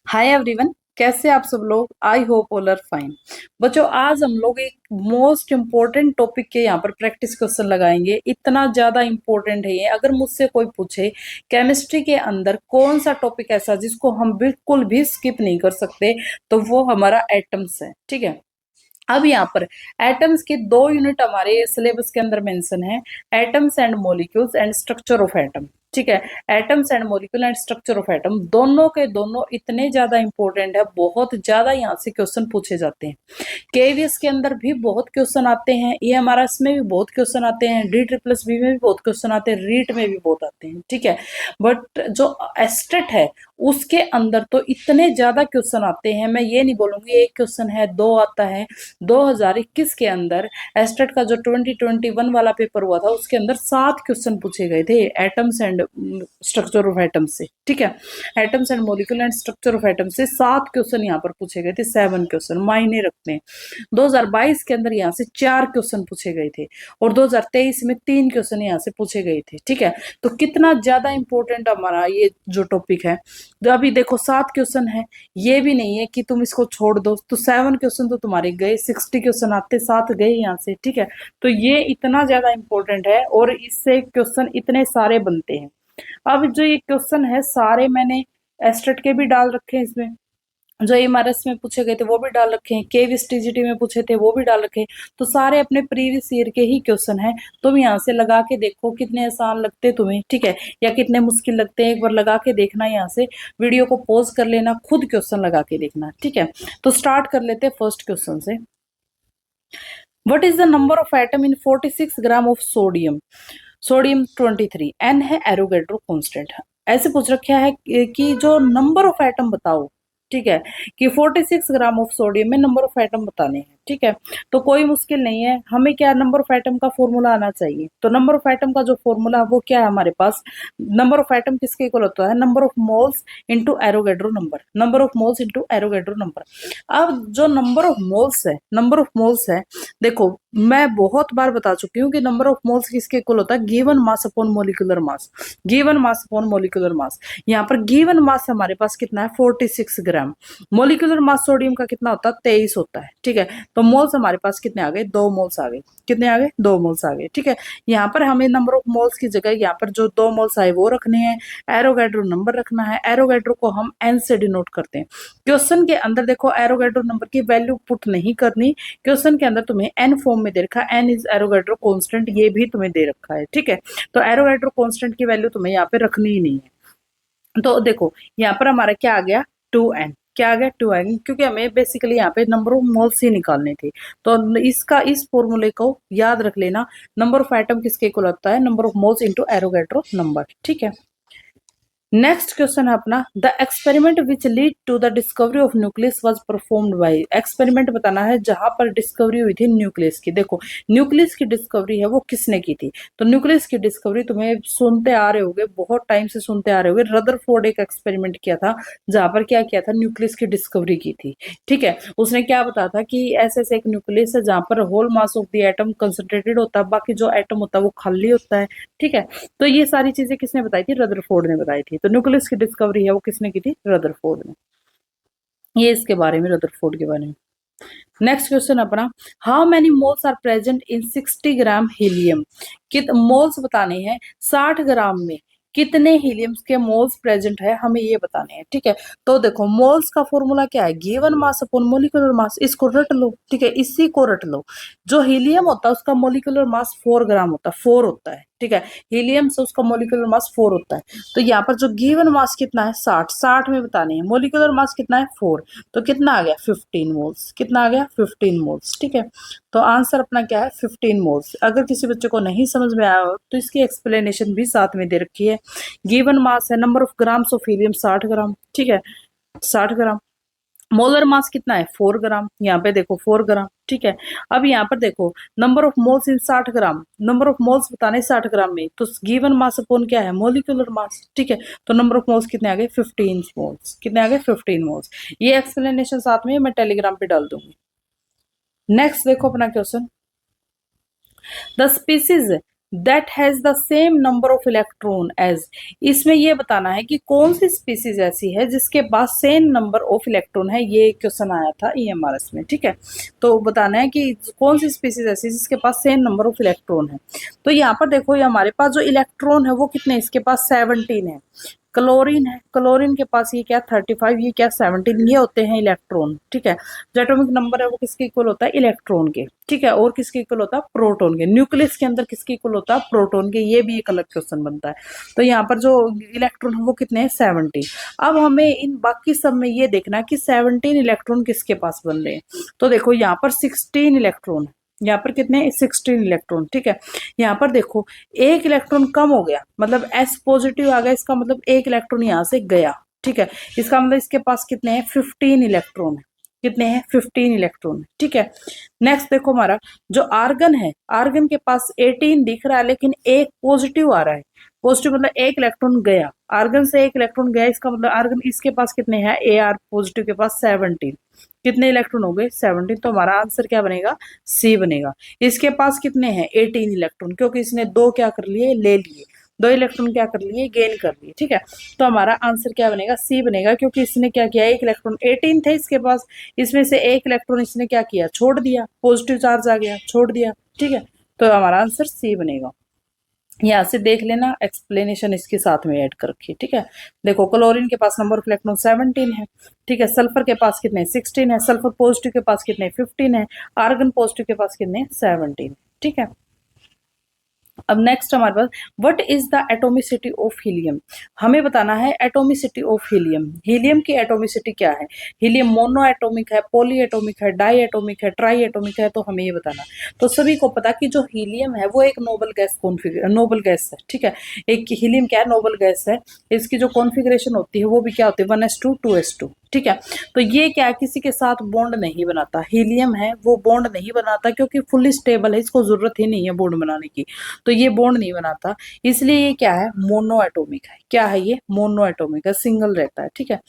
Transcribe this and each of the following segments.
Hi everyone, कैसे आप सब लोग। I hope all are fine. बच्चों, आज हम लोग एक मोस्ट इम्पोर्टेंट टॉपिक के यहाँ पर प्रैक्टिस क्वेश्चन लगाएंगे। इतना ज्यादा इम्पोर्टेंट है ये। अगर मुझसे कोई पूछे केमिस्ट्री के अंदर कौन सा टॉपिक ऐसा जिसको हम बिल्कुल भी स्किप नहीं कर सकते, तो वो हमारा एटम्स है। ठीक है। अब यहाँ पर एटम्स के दो यूनिट हमारे सिलेबस के अंदर मेंशन है। Atoms and molecules and structure of atom. ठीक है। Atoms and molecule and structure of atom दोनों के दोनों इतने ज्यादा इंपॉर्टेंट है, बहुत ज्यादा यहाँ से क्वेश्चन पूछे जाते हैं। केवीएस के अंदर भी बहुत क्वेश्चन आते हैं, EMRS में भी बहुत क्वेश्चन आते हैं, DBBB में भी बहुत क्वेश्चन आते हैं, रीट में भी बहुत आते हैं। ठीक है। बट जो एस्टेट है उसके अंदर तो इतने ज्यादा क्वेश्चन आते हैं, मैं ये नहीं बोलूंगी एक क्वेश्चन है दो आता है। 2021 के अंदर एस्टेट का जो 2021 वाला पेपर हुआ था उसके अंदर 7 क्वेश्चन पूछे गए थे atoms and structure of atom से। ठीक है। Atoms and molecule and structure of atom से 7 क्वेश्चन यहाँ पर पूछे गए थे। 7 क्वेश्चन मायने रखते हैं। 2022 के अंदर यहाँ से 4 क्वेश्चन पूछे गए थे और 2023 में 3 क्वेश्चन यहाँ से पूछे गए थे। ठीक है। तो कितना ज्यादा इंपॉर्टेंट हमारा ये जो टॉपिक है। जो अभी देखो 7 क्वेश्चन है, ये भी नहीं है कि तुम इसको छोड़ दो, तो 7 क्वेश्चन तो तुम्हारे गए, 60 क्वेश्चन आते 7 गए यहाँ से। ठीक है। तो ये इतना ज्यादा इंपॉर्टेंट है और इससे क्वेश्चन इतने सारे बनते हैं। अब जो ये क्वेश्चन है सारे मैंने एस्टेट के भी डाल रखे हैं इसमें, जो EMRS में पूछे गए थे वो भी डाल रखे हैं, केवीएस TGT में पूछे थे वो भी डाल रखे हैं। तो सारे अपने प्रीवियस ईयर के ही क्वेश्चन हैं। तुम यहाँ से लगा के देखो कितने आसान लगते तुम्हें। ठीक है। या कितने मुश्किल लगते हैं, एक बार लगा के देखना। यहाँ से वीडियो को पॉज कर लेना, खुद क्वेश्चन लगा के देखना। ठीक है। तो स्टार्ट कर लेते हैं फर्स्ट क्वेश्चन से। What is the number of atom in 46 gram of sodium? Sodium 23, N है एरोगेड्रो कांस्टेंट। ऐसे पूछ रखा है कि जो नंबर ऑफ एटम बताओ। ठीक है। कि 46 ग्राम ऑफ सोडियम में नंबर ऑफ एटम बताने हैं। ठीक है। तो कोई मुश्किल नहीं है, हमें क्या नंबर ऑफ एटम का फॉर्मूला आना चाहिए। तो नंबर ऑफ एटम का जो फॉर्मूला है वो क्या है हमारे पास। नंबर ऑफ एटम किसके इक्वल होता है? Number of moles into Avogadro number. Number of moles into Avogadro number. अब जो नंबर ऑफ मोल्स है, नंबर ऑफ मोल्स है, देखो मैं बहुत बार बता चुकी हूँ कि नंबर ऑफ मोल्स किसके इक्वल होता है? Given mass upon molecular mass. Given mass upon molecular mass. यहाँ पर गिवन मास हमारे पास कितना है? 46 ग्राम। मोलिकुलर मास सोडियम का कितना होता है? 23 होता है। ठीक है। तो मोल्स हमारे पास कितने आ गए? 2 मोल्स आ गए। कितने आ गए? 2 मोल्स आ गए। ठीक है। यहाँ पर हमें नंबर ऑफ मोल्स की जगह यहाँ पर जो 2 मोल्स आए वो रखने हैं, एरोगेड्रो नंबर रखना है। एरोगेड्रो को हम एन से डिनोट करते हैं। क्वेश्चन के अंदर देखो एरोगेड्रो नंबर की वैल्यू पुट नहीं करनी। क्वेश्चन के अंदर तुम्हें एन फॉर्म में दे रखा है, एन इज एरोगेड्रो कांस्टेंट, ये भी तुम्हें दे रखा है। ठीक है। तो एरोगेड्रो कांस्टेंट की वैल्यू तुम्हें यहाँ पे रखनी ही नहीं है। तो देखो यहाँ पर हमारा क्या आ गया? 2n। क्या आ गया? 2n, क्योंकि हमें बेसिकली यहाँ पे नंबर ऑफ मोल्स ही निकालने थे। तो इसका इस फॉर्मूले को याद रख लेना। नंबर ऑफ एटम किसके इक्वल होता है? Number of moles into Avogadro number. ठीक है। नेक्स्ट क्वेश्चन है अपना, the experiment which lead to the discovery of nucleus was performed by. Experiment बताना है जहां पर डिस्कवरी हुई थी न्यूक्लियस की। देखो न्यूक्लियस की डिस्कवरी है वो किसने की थी? तो न्यूक्लियस की डिस्कवरी तुम्हें सुनते आ रहे होगे, बहुत टाइम से सुनते आ रहे होगे। रदरफोर्ड एक एक्सपेरिमेंट किया था जहां पर क्या किया था? न्यूक्लियस की डिस्कवरी की थी। ठीक है। उसने क्या बताया था कि ऐसे ऐसे एक न्यूक्लियस है जहां पर whole mass of the atom concentrated होता है, बाकी जो एटम होता है वो खाली होता है। ठीक है। तो ये सारी चीजें किसने बताई थी? रदरफोर्ड ने बताई थी। तो न्यूक्लियस की डिस्कवरी है वो किसने की थी? रदरफोर्ड ने। ये इसके बारे में, रदरफोर्ड के बारे में। नेक्स्ट क्वेश्चन अपना, how many moles are present in 60 gram helium? कित मोल्स बताने हैं 60 ग्राम में कितने हीलियम के मोल्स प्रेजेंट है, हमें ये बताने हैं। ठीक है। तो देखो मोल्स का फॉर्मूला क्या है? गिवन मास अपॉन मोलिकुलर मास। इसको रट लो। ठीक है। इसी को रट लो। जो हीलियम होता है उसका मोलिकुलर मास 4 ग्राम होता है, 4 होता है। ठीक है। हीलियम से उसका मोलिकुलर मास 4 होता है। तो यहाँ पर जो गिवन मास कितना है? 60। 60 में बताने हैं। मोलिकुलर मास कितना है? 4। तो कितना आ गया? 15 मोल्स। कितना आ गया? 15 मोल्स। ठीक है। तो आंसर अपना क्या है? 15 मोल्स। अगर किसी बच्चे को नहीं समझ में आया हो तो इसकी एक्सप्लेनेशन भी साथ में दे रखी है। गिवन मास है number of grams of helium 60 ग्राम। ठीक है। 60 ग्राम। मोलर मास कितना है? 4 ग्राम। यहाँ पे देखो 4 ग्राम। ठीक है। अब यहाँ पर देखो number of moles in 60 gram. Number of moles बताने 60 ग्राम में, तो गिवन मास अपॉन क्या है? Molecular mass. ठीक है। तो नंबर ऑफ मोल्स कितने आ गए? 15 मोल्स। कितने आ गए? 15 मोल्स। ये एक्सप्लेनेशन साथ में मैं टेलीग्राम पे डाल दूंगी। नेक्स्ट देखो अपना question, the species that has the same number of electron as. इसमें ये बताना है कि कौन सी स्पीसीज ऐसी है जिसके पास सेम नंबर ऑफ इलेक्ट्रॉन है। ये क्वेश्चन आया था ईएमआरएस में, ठीक है। तो बताना है कि कौन सी स्पीसीज ऐसी है जिसके पास सेम नंबर ऑफ इलेक्ट्रॉन है। तो यहाँ पर देखो, ये हमारे पास जो इलेक्ट्रॉन है वो कितने, इसके पास 17 है। क्लोरीन है, क्लोरीन के पास ये क्या 35, ये क्या 17, ये होते हैं इलेक्ट्रॉन, ठीक है। जो एटॉमिक नंबर है वो किसके इक्वल होता है, इलेक्ट्रॉन के, ठीक है। और किसके इक्वल होता है, प्रोटॉन के। न्यूक्लियस के अंदर किसके इक्वल होता है, प्रोटॉन के। ये भी एक अलग क्वेश्चन बनता है। तो यहाँ पर जो इलेक्ट्रॉन है वो कितने हैं, 17। अब हमें इन बाकी सब में ये देखना है कि 17 इलेक्ट्रॉन किसके पास बन रहे हैं। तो देखो यहाँ पर 16 इलेक्ट्रॉन है, यहाँ पर कितने 16 इलेक्ट्रॉन, ठीक है। यहाँ पर देखो एक इलेक्ट्रॉन कम हो गया, मतलब एस पॉजिटिव आ गया, इसका मतलब एक इलेक्ट्रॉन यहाँ से गया, ठीक है। इसका मतलब इसके पास कितने हैं, 15 इलेक्ट्रॉन है। कितने हैं, 15 इलेक्ट्रॉन, ठीक है। नेक्स्ट देखो, हमारा जो आर्गन है, आर्गन के पास 18 दिख रहा है, लेकिन एक पॉजिटिव आ रहा है। पॉजिटिव मतलब एक इलेक्ट्रॉन गया, आर्गन से एक इलेक्ट्रॉन गया, इसका मतलब आर्गन, इसके पास कितने हैं, ए आर पॉजिटिव के पास 17। कितने इलेक्ट्रॉन हो गए, 17। तो हमारा आंसर क्या बनेगा, सी बनेगा। इसके पास कितने हैं, 18 इलेक्ट्रॉन, क्योंकि इसने दो क्या कर लिए, ले लिए, दो इलेक्ट्रॉन क्या कर लिए, गेन कर लिए, ठीक है। तो हमारा आंसर क्या बनेगा, सी बनेगा, क्योंकि इसने क्या किया, एक इलेक्ट्रॉन 18 थे इसके पास, इसमें से एक इलेक्ट्रॉन इसने क्या किया, छोड़ दिया, पॉजिटिव चार्ज आ गया, छोड़ दिया, ठीक है। तो हमारा आंसर सी बनेगा। यहाँ से देख लेना, एक्सप्लेनेशन इसके साथ में ऐड कर रखी है, ठीक है। देखो क्लोरीन के पास नंबर ऑफ इलेक्ट्रॉन 17 है, ठीक है। सल्फर के पास कितने 16 है, सल्फर पॉजिटिव के पास कितने 15 है, आर्गन पॉजिटिव के पास कितने 17, ठीक है। अब नेक्स्ट हमारे पास, what is the atomicity of helium. हमें बताना है एटोमिसिटी ऑफ हीलियम। हीलियम की एटोमिसिटी क्या है, हीलियम मोनो एटोमिक है, पॉली एटोमिक है, डाई एटोमिक है, ट्राई एटोमिक है, तो हमें ये बताना। तो सभी को पता कि जो हीलियम है वो एक नोबल गैस नोबल गैस है, ठीक है। एक हीलियम क्या है, नोबल गैस है। इसकी जो कॉन्फ़िगरेशन होती है वो भी क्या होती है, 1s2 2s2, ठीक है। तो ये क्या है, किसी के साथ बॉन्ड नहीं बनाता, हीलियम है वो बॉन्ड नहीं बनाता, क्योंकि फुली स्टेबल है, इसको जरूरत ही नहीं है बॉन्ड बनाने की। तो ये बॉन्ड नहीं बनाता, इसलिए ये क्या है, मोनो एटोमिक है। क्या है ये, मोनो एटोमिक है, सिंगल रहता है, ठीक है।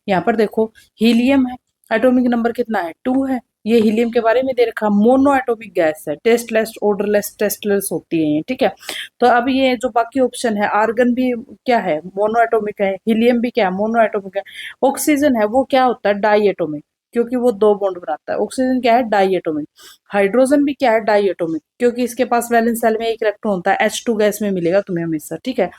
यहाँ पर देखो हीलियम है, एटॉमिक नंबर कितना है, 2 है। ये हीलियम के बारे में दे रखा, मोनो एटोमिक गैस है, टेस्टलेस ऑर्डरलेस टेस्टलेस होती है ये, ठीक है। तो अब ये जो बाकी ऑप्शन है, आर्गन भी क्या है, मोनो एटोमिक है, हीलियम भी क्या है, मोनो एटोमिक है। ऑक्सीजन है वो क्या होता है, डाई एटोमिक, क्योंकि वो दो बॉन्ड बनाता है। ऑक्सीजन क्या है, डाई एटोमिक। हाइड्रोजन भी क्या है, डाई एटोमिक, क्योंकि इसके पास वैलेंस सेल में एक इलेक्ट्रॉन होता है, H2 गैस में मिलेगा तुम्हें हमेशा, ठीक है।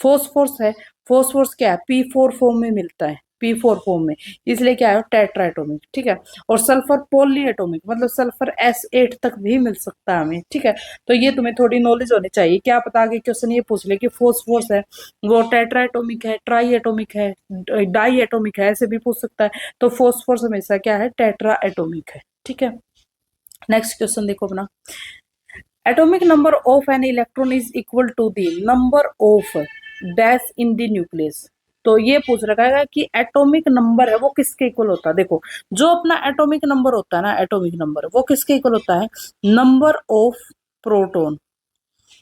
फोस्फोरस है, फोस्फोरस क्या है, P4 फॉर्म में मिलता है, P4 फॉर्म में, इसलिए क्या है, टेट्रा एटोमिक, ठीक है। और सल्फर पॉली एटोमिक, मतलब सल्फर S8 तक भी मिल सकता है हमें, ठीक है। तो ये तुम्हें थोड़ी नॉलेज होनी चाहिए, क्या पता आगे क्वेश्चन ये पूछ ले कि फोस्फोरस है वो टेट्रा एटोमिक है, ट्राई एटोमिक है, डाई एटोमिक है, ऐसे भी पूछ सकता है। तो फोस्फोरस हमेशा क्या है, टेट्रा एटोमिक है, ठीक है। नेक्स्ट क्वेश्चन देखो अपना, atomic number of an electron is equal to the number of dash in the nucleus. तो ये पूछ रखा है कि एटॉमिक नंबर है वो किसके इक्वल होता है। देखो जो अपना एटॉमिक नंबर होता है ना, एटॉमिक नंबर वो किसके इक्वल होता है, नंबर ऑफ प्रोटॉन।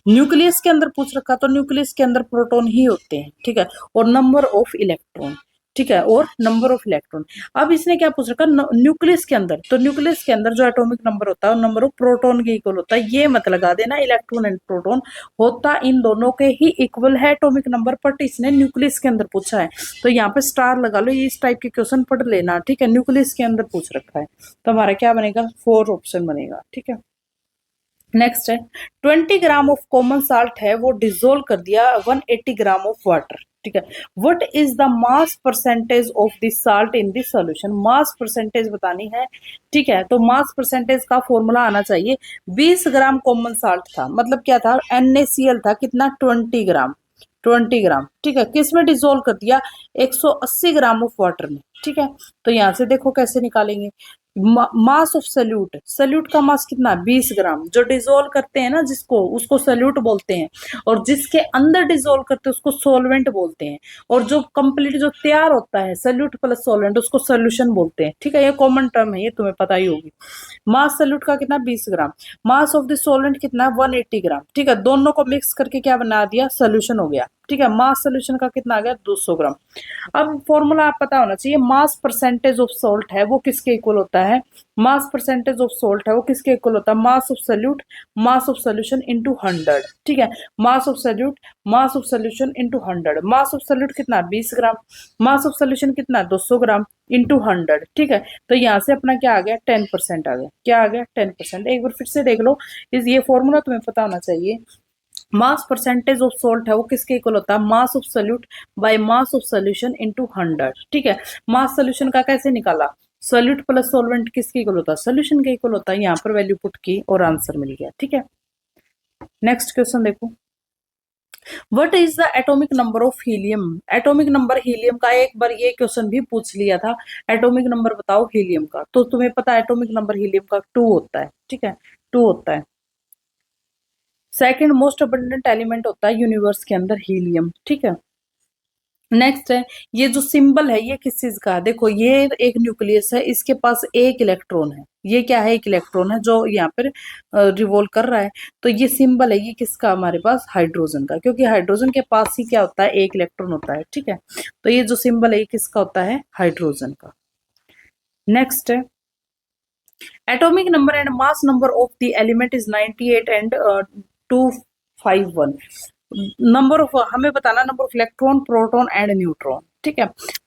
न्यूक्लियस के अंदर पूछ रखा, तो न्यूक्लियस के अंदर प्रोटॉन ही होते हैं, ठीक है। और नंबर ऑफ इलेक्ट्रॉन, ठीक है, और नंबर ऑफ इलेक्ट्रॉन। अब इसने क्या पूछ रखा, न्यूक्लियस के अंदर, तो न्यूक्लियस के अंदर जो एटॉमिक नंबर होता है वो नंबर ऑफ प्रोटॉन के इक्वल होता है। ये मत लगा देना इलेक्ट्रॉन एंड प्रोटॉन, होता इन दोनों के ही इक्वल है एटॉमिक नंबर, बट इसने न्यूक्लियस के अंदर पूछा है, तो यहाँ पे स्टार लगा लो, ये इस टाइप के क्वेश्चन पढ़ लेना, ठीक है। न्यूक्लियस के अंदर पूछ रखा है, तो हमारा क्या बनेगा, 4 ऑप्शन बनेगा, ठीक है। नेक्स्ट है, 20 ग्राम ऑफ कॉमन साल्ट है वो डिजोल्व कर दिया 180 ग्राम ऑफ वाटर, ठीक है। What is the mass percentage of this salt in this solution. Mass percentage बतानी है, ठीक है। तो मास परसेंटेज का फॉर्मूला आना चाहिए। 20 ग्राम कॉमन साल्ट था, मतलब क्या था, NaCl था, कितना 20 ग्राम, 20 ग्राम, ठीक है। किस में डिजोल्व कर दिया, 180 ग्राम ऑफ वाटर में, ठीक है। तो यहाँ से देखो कैसे निकालेंगे, मास ऑफ सल्यूट, सल्यूट का मास कितना 20 ग्राम, जो डिजोल्व करते हैं ना जिसको, उसको सल्यूट बोलते हैं, और जिसके अंदर डिजोल्व करते हैं उसको सोलवेंट बोलते हैं, और जो कंप्लीट जो तैयार होता है सल्यूट प्लस सोलवेंट उसको सोल्यूशन बोलते हैं, ठीक है। ये कॉमन टर्म है, ये तुम्हें पता ही होगी। मास सल्यूट का कितना 20 ग्राम, मास ऑफ द सोलवेंट कितना 180 ग्राम, ठीक है। दोनों को मिक्स करके क्या बना दिया, सोल्यूशन हो गया। ठीक है, मास सोल्यूशन का कितना आ गया 200 ग्राम। अब फॉर्मूला आप पता होना चाहिए, मास परसेंटेज ऑफ सॉल्ट है वो किसके इक्वल होता है, मास परसेंटेज ऑफ सॉल्ट है वो किसके इक्वल होता है, mass of solute mass of solution into 100। ठीक है, mass of solute mass of solution into 100। Mass of solute कितना 20 ग्राम, मास ऑफ सॉल्यूशन कितना 200 ग्राम इंटू 100। ठीक है, तो यहाँ से अपना क्या आ गया 10% आ गया, क्या आ गया 10%। एक बार फिर से देख लो, इस ये फॉर्मूला तुम्हें पता होना चाहिए, मास परसेंटेज ऑफ सॉल्ट है वो किसके इक्वल होता है, mass of solute by mass of solution into 100। ठीक है, मास सोल्यूशन का कैसे निकाला, सोल्यूट प्लस सॉल्वेंट किसके इक्वल होता है, सोल्यूशन के इक्वल होता है, यहाँ पर वैल्यू पुट की और आंसर मिल गया। ठीक है, नेक्स्ट क्वेश्चन देखो, what is the atomic number of helium. Atomic number helium का एक बार ये क्वेश्चन भी पूछ लिया था, एटॉमिक नंबर बताओ हीलियम का, तो तुम्हें पता है एटॉमिक नंबर हीलियम का 2 होता है। ठीक है, 2 होता है। सेकंड मोस्ट अबंडेंट एलिमेंट होता है यूनिवर्स के अंदर हीलियम। ठीक है, नेक्स्ट है, ये जो सिंबल है ये किस चीज का है, देखो ये एक न्यूक्लियस है, इसके पास एक इलेक्ट्रॉन है, ये क्या है एक इलेक्ट्रॉन है जो यहाँ पर रिवॉल्व कर रहा है, तो ये सिंबल है ये किसका, हमारे पास हाइड्रोजन का, क्योंकि हाइड्रोजन के पास ही क्या होता है एक इलेक्ट्रॉन होता है। ठीक है, तो ये जो सिंबल है ये किसका होता है, हाइड्रोजन का। नेक्स्ट है, atomic number and mass number of the element is 98 and 251। Number of हमें बताना, number of electron proton and neutron. ठीक है,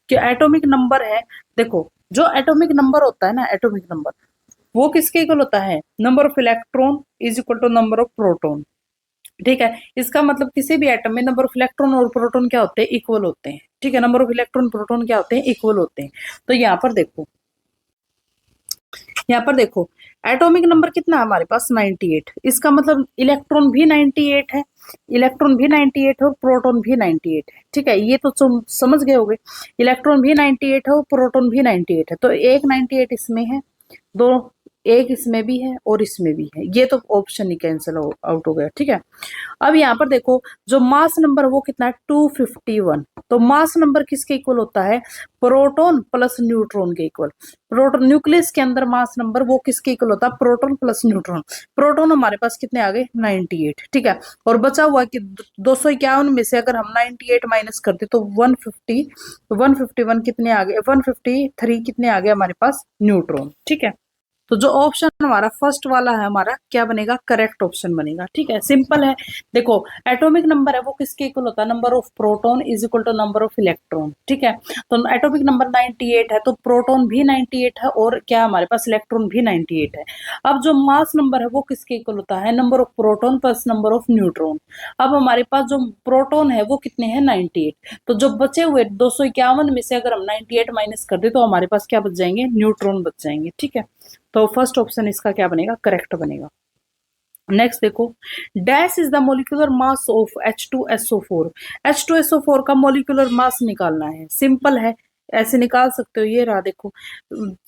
कि एटॉमिक नंबर है, देखो जो एटॉमिक नंबर होता है ना, एटॉमिक नंबर वो किसके इक्वल होता है, number of electron is equal to number of proton. ठीक है, इसका मतलब किसी भी एटम में नंबर ऑफ इलेक्ट्रॉन और प्रोटॉन क्या होते हैं, इक्वल होते हैं। ठीक है, नंबर ऑफ इलेक्ट्रॉन प्रोटॉन क्या होते हैं, इक्वल होते हैं। तो यहाँ पर देखो, यहाँ पर देखो एटॉमिक नंबर कितना है हमारे पास 98, इसका मतलब इलेक्ट्रॉन भी 98 है, इलेक्ट्रॉन भी 98 है और प्रोटॉन भी 98 है। ठीक है, ये तो तुम समझ गए होगे, इलेक्ट्रॉन भी 98 है और प्रोटॉन भी 98 है, तो एक 98 इसमें है, दो एक इसमें भी है और इसमें भी है, ये तो ऑप्शन ही कैंसिल आउट हो गया। ठीक है, अब यहाँ पर देखो जो मास नंबर वो कितना है 251, तो मास नंबर किसके इक्वल होता है, प्रोटॉन प्लस न्यूट्रॉन के इक्वल। प्रोटॉन न्यूक्लियस के अंदर मास नंबर वो किसके इक्वल होता है, प्रोटॉन प्लस न्यूट्रॉन। प्रोटॉन हमारे पास कितने आ गए 98। ठीक है, और बचा हुआ कि 251 में से अगर हम 98 माइनस कर दे तो 150, 151 कितने आ गए, 153 कितने आ गए हमारे पास न्यूट्रॉन। ठीक है, तो जो ऑप्शन हमारा फर्स्ट वाला है हमारा क्या बनेगा, करेक्ट ऑप्शन बनेगा। ठीक है, सिंपल है। देखो एटॉमिक नंबर है वो किसके इक्वल होता है, number of proton is equal to number of electron. ठीक है, तो एटॉमिक नंबर 98 है तो प्रोटॉन भी 98 है और क्या हमारे पास इलेक्ट्रॉन भी 98 है। अब जो मास नंबर है वो किसके इक्वल होता है, number of proton plus number of neutron. अब हमारे पास जो प्रोटॉन है वो कितने हैं 98, तो जो बचे हुए 251 में से अगर हम 98 माइनस कर दे तो हमारे पास क्या बच जाएंगे, न्यूट्रॉन बच जाएंगे। ठीक है, तो फर्स्ट ऑप्शन इसका क्या बनेगा, करेक्ट बनेगा। नेक्स्ट देखो, dash is the molecular mass of H2SO4। H2SO4 का मोलिकुलर मास निकालना है, सिंपल है, ऐसे निकाल सकते हो। ये रहा देखो,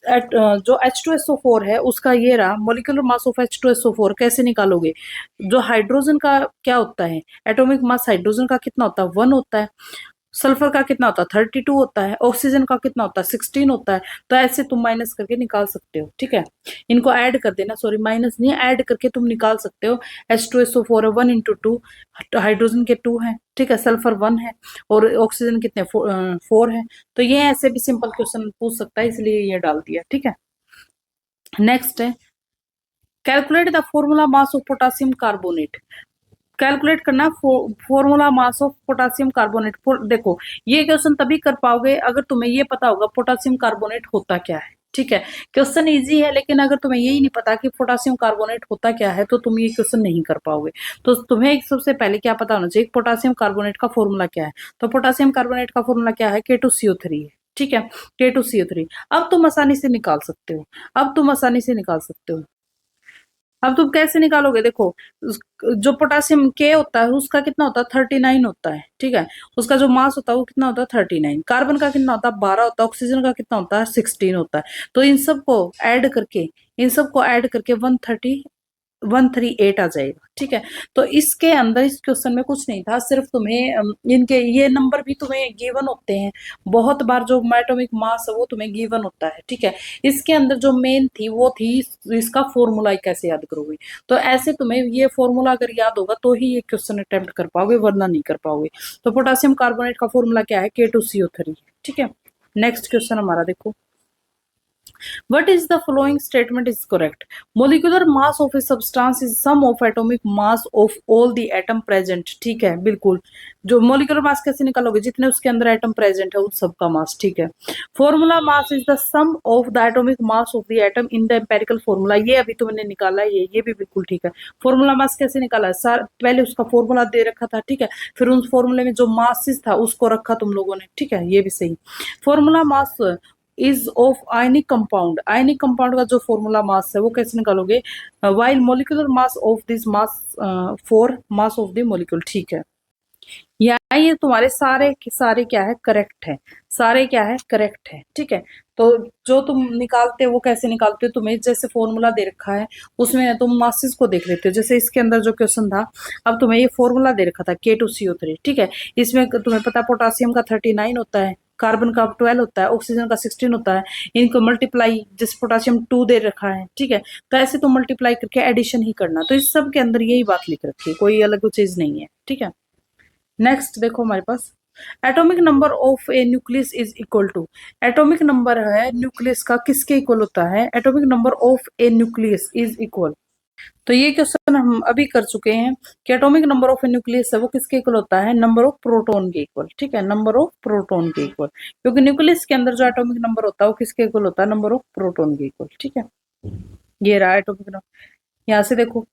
जो H2SO4 है उसका ये रहा मोलिकुलर मास ऑफ H2SO4, कैसे निकालोगे, जो हाइड्रोजन का क्या होता है, एटॉमिक मास हाइड्रोजन का कितना होता है 1 होता है, सल्फर का कितना होता है 32 होता है, ऑक्सीजन का कितना होता है 16 होता है, तो ऐसे तुम माइनस करके निकाल सकते हो। ठीक है, इनको ऐड कर देना, सॉरी माइनस नहीं, ऐड करके तुम निकाल सकते हो। H2SO4 है 1 इंटू 2, हाइड्रोजन के 2 है, ठीक है, सल्फर 1 है और ऑक्सीजन कितने 4 है। तो ये ऐसे भी सिंपल क्वेश्चन पूछ सकता है, इसलिए ये डाल दिया। ठीक है, नेक्स्ट है, calculate the formula mass of potassium carbonate. Calculate करना formula mass of potassium carbonate. देखो ये क्वेश्चन तभी कर पाओगे अगर तुम्हें ये पता होगा पोटासियम कार्बोनेट होता क्या है। ठीक है, क्वेश्चन इजी है लेकिन अगर तुम्हें यही नहीं पता कि पोटासियम कार्बोनेट होता क्या है तो तुम ये क्वेश्चन नहीं कर पाओगे। तो तुम्हें एक सबसे पहले क्या पता होना चाहिए, पोटासियम कार्बोनेट का फॉर्मूला क्या है। तो पोटासियम कार्बोनेट का फॉर्मूला क्या है, K2CO3 है। ठीक है, K2CO3 अब तुम आसानी से निकाल सकते हो, अब तुम आसानी से निकाल सकते हो। अब तुम कैसे निकालोगे, देखो जो पोटासियम के होता है उसका कितना होता है 39 होता है। ठीक है, उसका जो मास होता है वो कितना होता है 39, कार्बन का कितना होता है 12 होता है, ऑक्सीजन का कितना होता है 16 होता है। तो इन सबको ऐड करके 130 138 आ जाएगा। ठीक है, तो इसके अंदर इस क्वेश्चन में कुछ नहीं था, सिर्फ तुम्हें इनके ये नंबर भी तुम्हें गिवन होते हैं। बहुत बार जो एटॉमिक मास है वो तुम्हें गिवन होता है। ठीक है, इसके अंदर जो मेन थी वो थी इसका फॉर्मूला कैसे याद करोगे। तो ऐसे तुम्हें ये फॉर्मूला अगर याद होगा तो ही ये क्वेश्चन अटेम्प्ट कर पाओगे, वरना नहीं कर पाओगे। तो पोटासियम कार्बोनेट का फॉर्मूला क्या है, K2CO3। ठीक है, नेक्स्ट क्वेश्चन हमारा देखो, what is the following statement is correct? Molecular mass of a substance is sum of atomic mass of all the atom present। ठीक है, बिल्कुल। जो मोलिकुलर मास कैसे निकालोगे, जितने उसके अंदर एटम प्रेजेंट है उस सब का मास। ठीक है, formula mass is the sum of the atomic mass of the atom in the empirical formula. ये अभी तुमने निकाला है, ये भी बिल्कुल ठीक है। फॉर्मूला मास कैसे निकाला है सर, पहले उसका फॉर्मूला दे रखा था। ठीक है, फिर उस फॉर्मूले में जो मासिस था उसको रखा तुम लोगों ने। ठीक है, ये भी सही। Formula mass is of ionic compound. Ionic compound का जो फॉर्मूला मास है वो कैसे निकालोगे, while molecular mass of this mass for mass of the molecule. ठीक है, यहाँ ये तुम्हारे सारे के सारे क्या है, करेक्ट है। सारे क्या है, करेक्ट है। ठीक है, तो जो तुम निकालते हो वो कैसे निकालते हो, तुम्हें जैसे फॉर्मूला दे रखा है उसमें तुम मासेस को देख लेते हो। जैसे इसके अंदर जो क्वेश्चन था, अब तुम्हें ये फॉर्मूला दे रखा था K2CO3। ठीक है, इसमें तुम्हें पता पोटासियम का 39 होता है, कार्बन का 12 होता है, ऑक्सीजन का 16 होता है। इनको मल्टीप्लाई, जैसे पोटासियम 2 दे रखा है। ठीक है, तो ऐसे तुम मल्टीप्लाई करके एडिशन ही करना। तो इस सब के अंदर यही बात लिख रखी है, कोई अलग चीज नहीं है। ठीक है, नेक्स्ट देखो हमारे पास, atomic number of a nucleus is equal to. Atomic number है न्यूक्लियस का किसके इक्वल होता है, atomic number of a nucleus is equal. तो ये क्वेश्चन हम अभी कर चुके हैं कि atomic number of a nucleus है वो किसके इक्वल होता है, नंबर ऑफ प्रोटॉन के इक्वल। ठीक है, नंबर ऑफ प्रोटॉन के इक्वल, क्योंकि न्यूक्लियस के अंदर जो एटॉमिक नंबर होता है वो किसके इक्वल होता है, नंबर ऑफ प्रोटॉन के इक्वल। ठीक है, ये रहा एटॉमिक नंबर। यहाँ से देखो,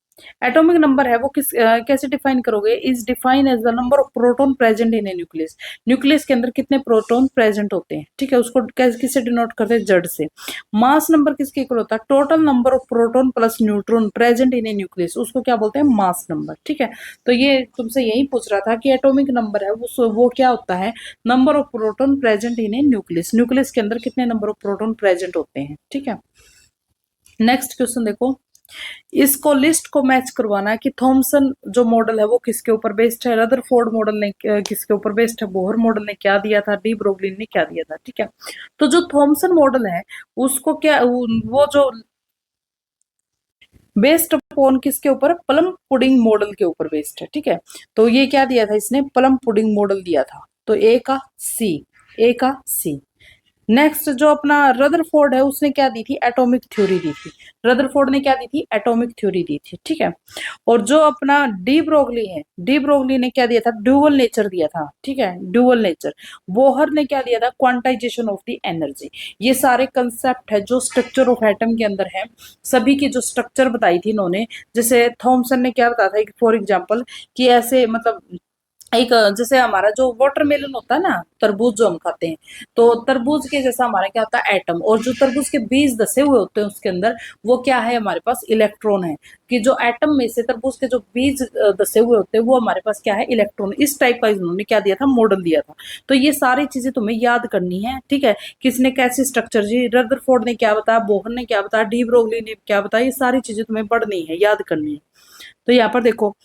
एटॉमिक नंबर है वो कैसे डिफाइन करोगे, is define as the number of proton present in a nucleus. Nucleus के अंदर कितने प्रोटॉन प्रेजेंट होते हैं। ठीक है, उसको किससे डिनोट करते हैं, जेड से। मास नंबर किसके इक्वल होता है, total number of proton plus neutron present in a nucleus, उसको क्या बोलते हैं, मास नंबर। ठीक है, तो ये तुमसे यही पूछ रहा था कि एटॉमिक नंबर है वो क्या होता है, number of proton present in a nucleus. Nucleus के अंदर कितने नंबर ऑफ प्रोटॉन प्रेजेंट होते हैं। ठीक है, नेक्स्ट क्वेश्चन देखो, इसको लिस्ट को मैच करवाना है कि थॉमसन जो मॉडल है वो किसके ऊपर बेस्ड है, रदरफोर्ड मॉडल ने किसके ऊपर बेस्ड है, बोहर मॉडल ने क्या दिया था, डी ब्रोगली ने क्या दिया था। ठीक है, तो जो थॉमसन मॉडल है उसको क्या वो जो बेस्ड अपॉन किसके ऊपर, प्लम पुडिंग मॉडल के ऊपर बेस्ड है। ठीक है, तो ये क्या दिया था इसने, प्लम पुडिंग मॉडल दिया था। तो ए का सी। नेक्स्ट जो अपना रदरफोर्ड है उसने क्या दी थी, एटॉमिक थ्योरी दी थी। रदरफोर्ड ने क्या दी थी, एटॉमिक थ्योरी दी थी। ठीक है, और जो अपना डी ब्रोगली है, डी ब्रोगली ने क्या दिया था, ड्यूअल नेचर दिया था। ठीक है, ड्यूअल नेचर। बोहर ने क्या दिया था, क्वांटाइजेशन ऑफ द एनर्जी। ये सारे कंसेप्ट है जो स्ट्रक्चर ऑफ एटम के अंदर है, सभी की जो स्ट्रक्चर बताई थी इन्होंने। जैसे थॉमसन ने क्या बताया था, फॉर एग्जाम्पल कि ऐसे मतलब एक जैसे हमारा जो वाटरमेलन होता है ना, तरबूज जो हम खाते हैं, तो तरबूज के जैसा हमारा क्या होता है, एटम। और जो तरबूज के बीज दसे हुए होते हैं उसके अंदर वो क्या है, हमारे पास इलेक्ट्रॉन है। कि जो एटम में से तरबूज के जो बीज दसे हुए होते हैं वो हमारे पास क्या है, इलेक्ट्रॉन। इस टाइप का इन्होंने क्या दिया था, मॉडल दिया था। तो ये सारी चीजें तुम्हें याद करनी है। ठीक है, किसने कैसी स्ट्रक्चर जी, रदरफोर्ड ने क्या बताया, बोहर ने क्या बताया, डी ब्रोगली ने क्या बताया, ये सारी चीजें तुम्हें पढ़नी है, याद करनी है। तो यहाँ पर देखो,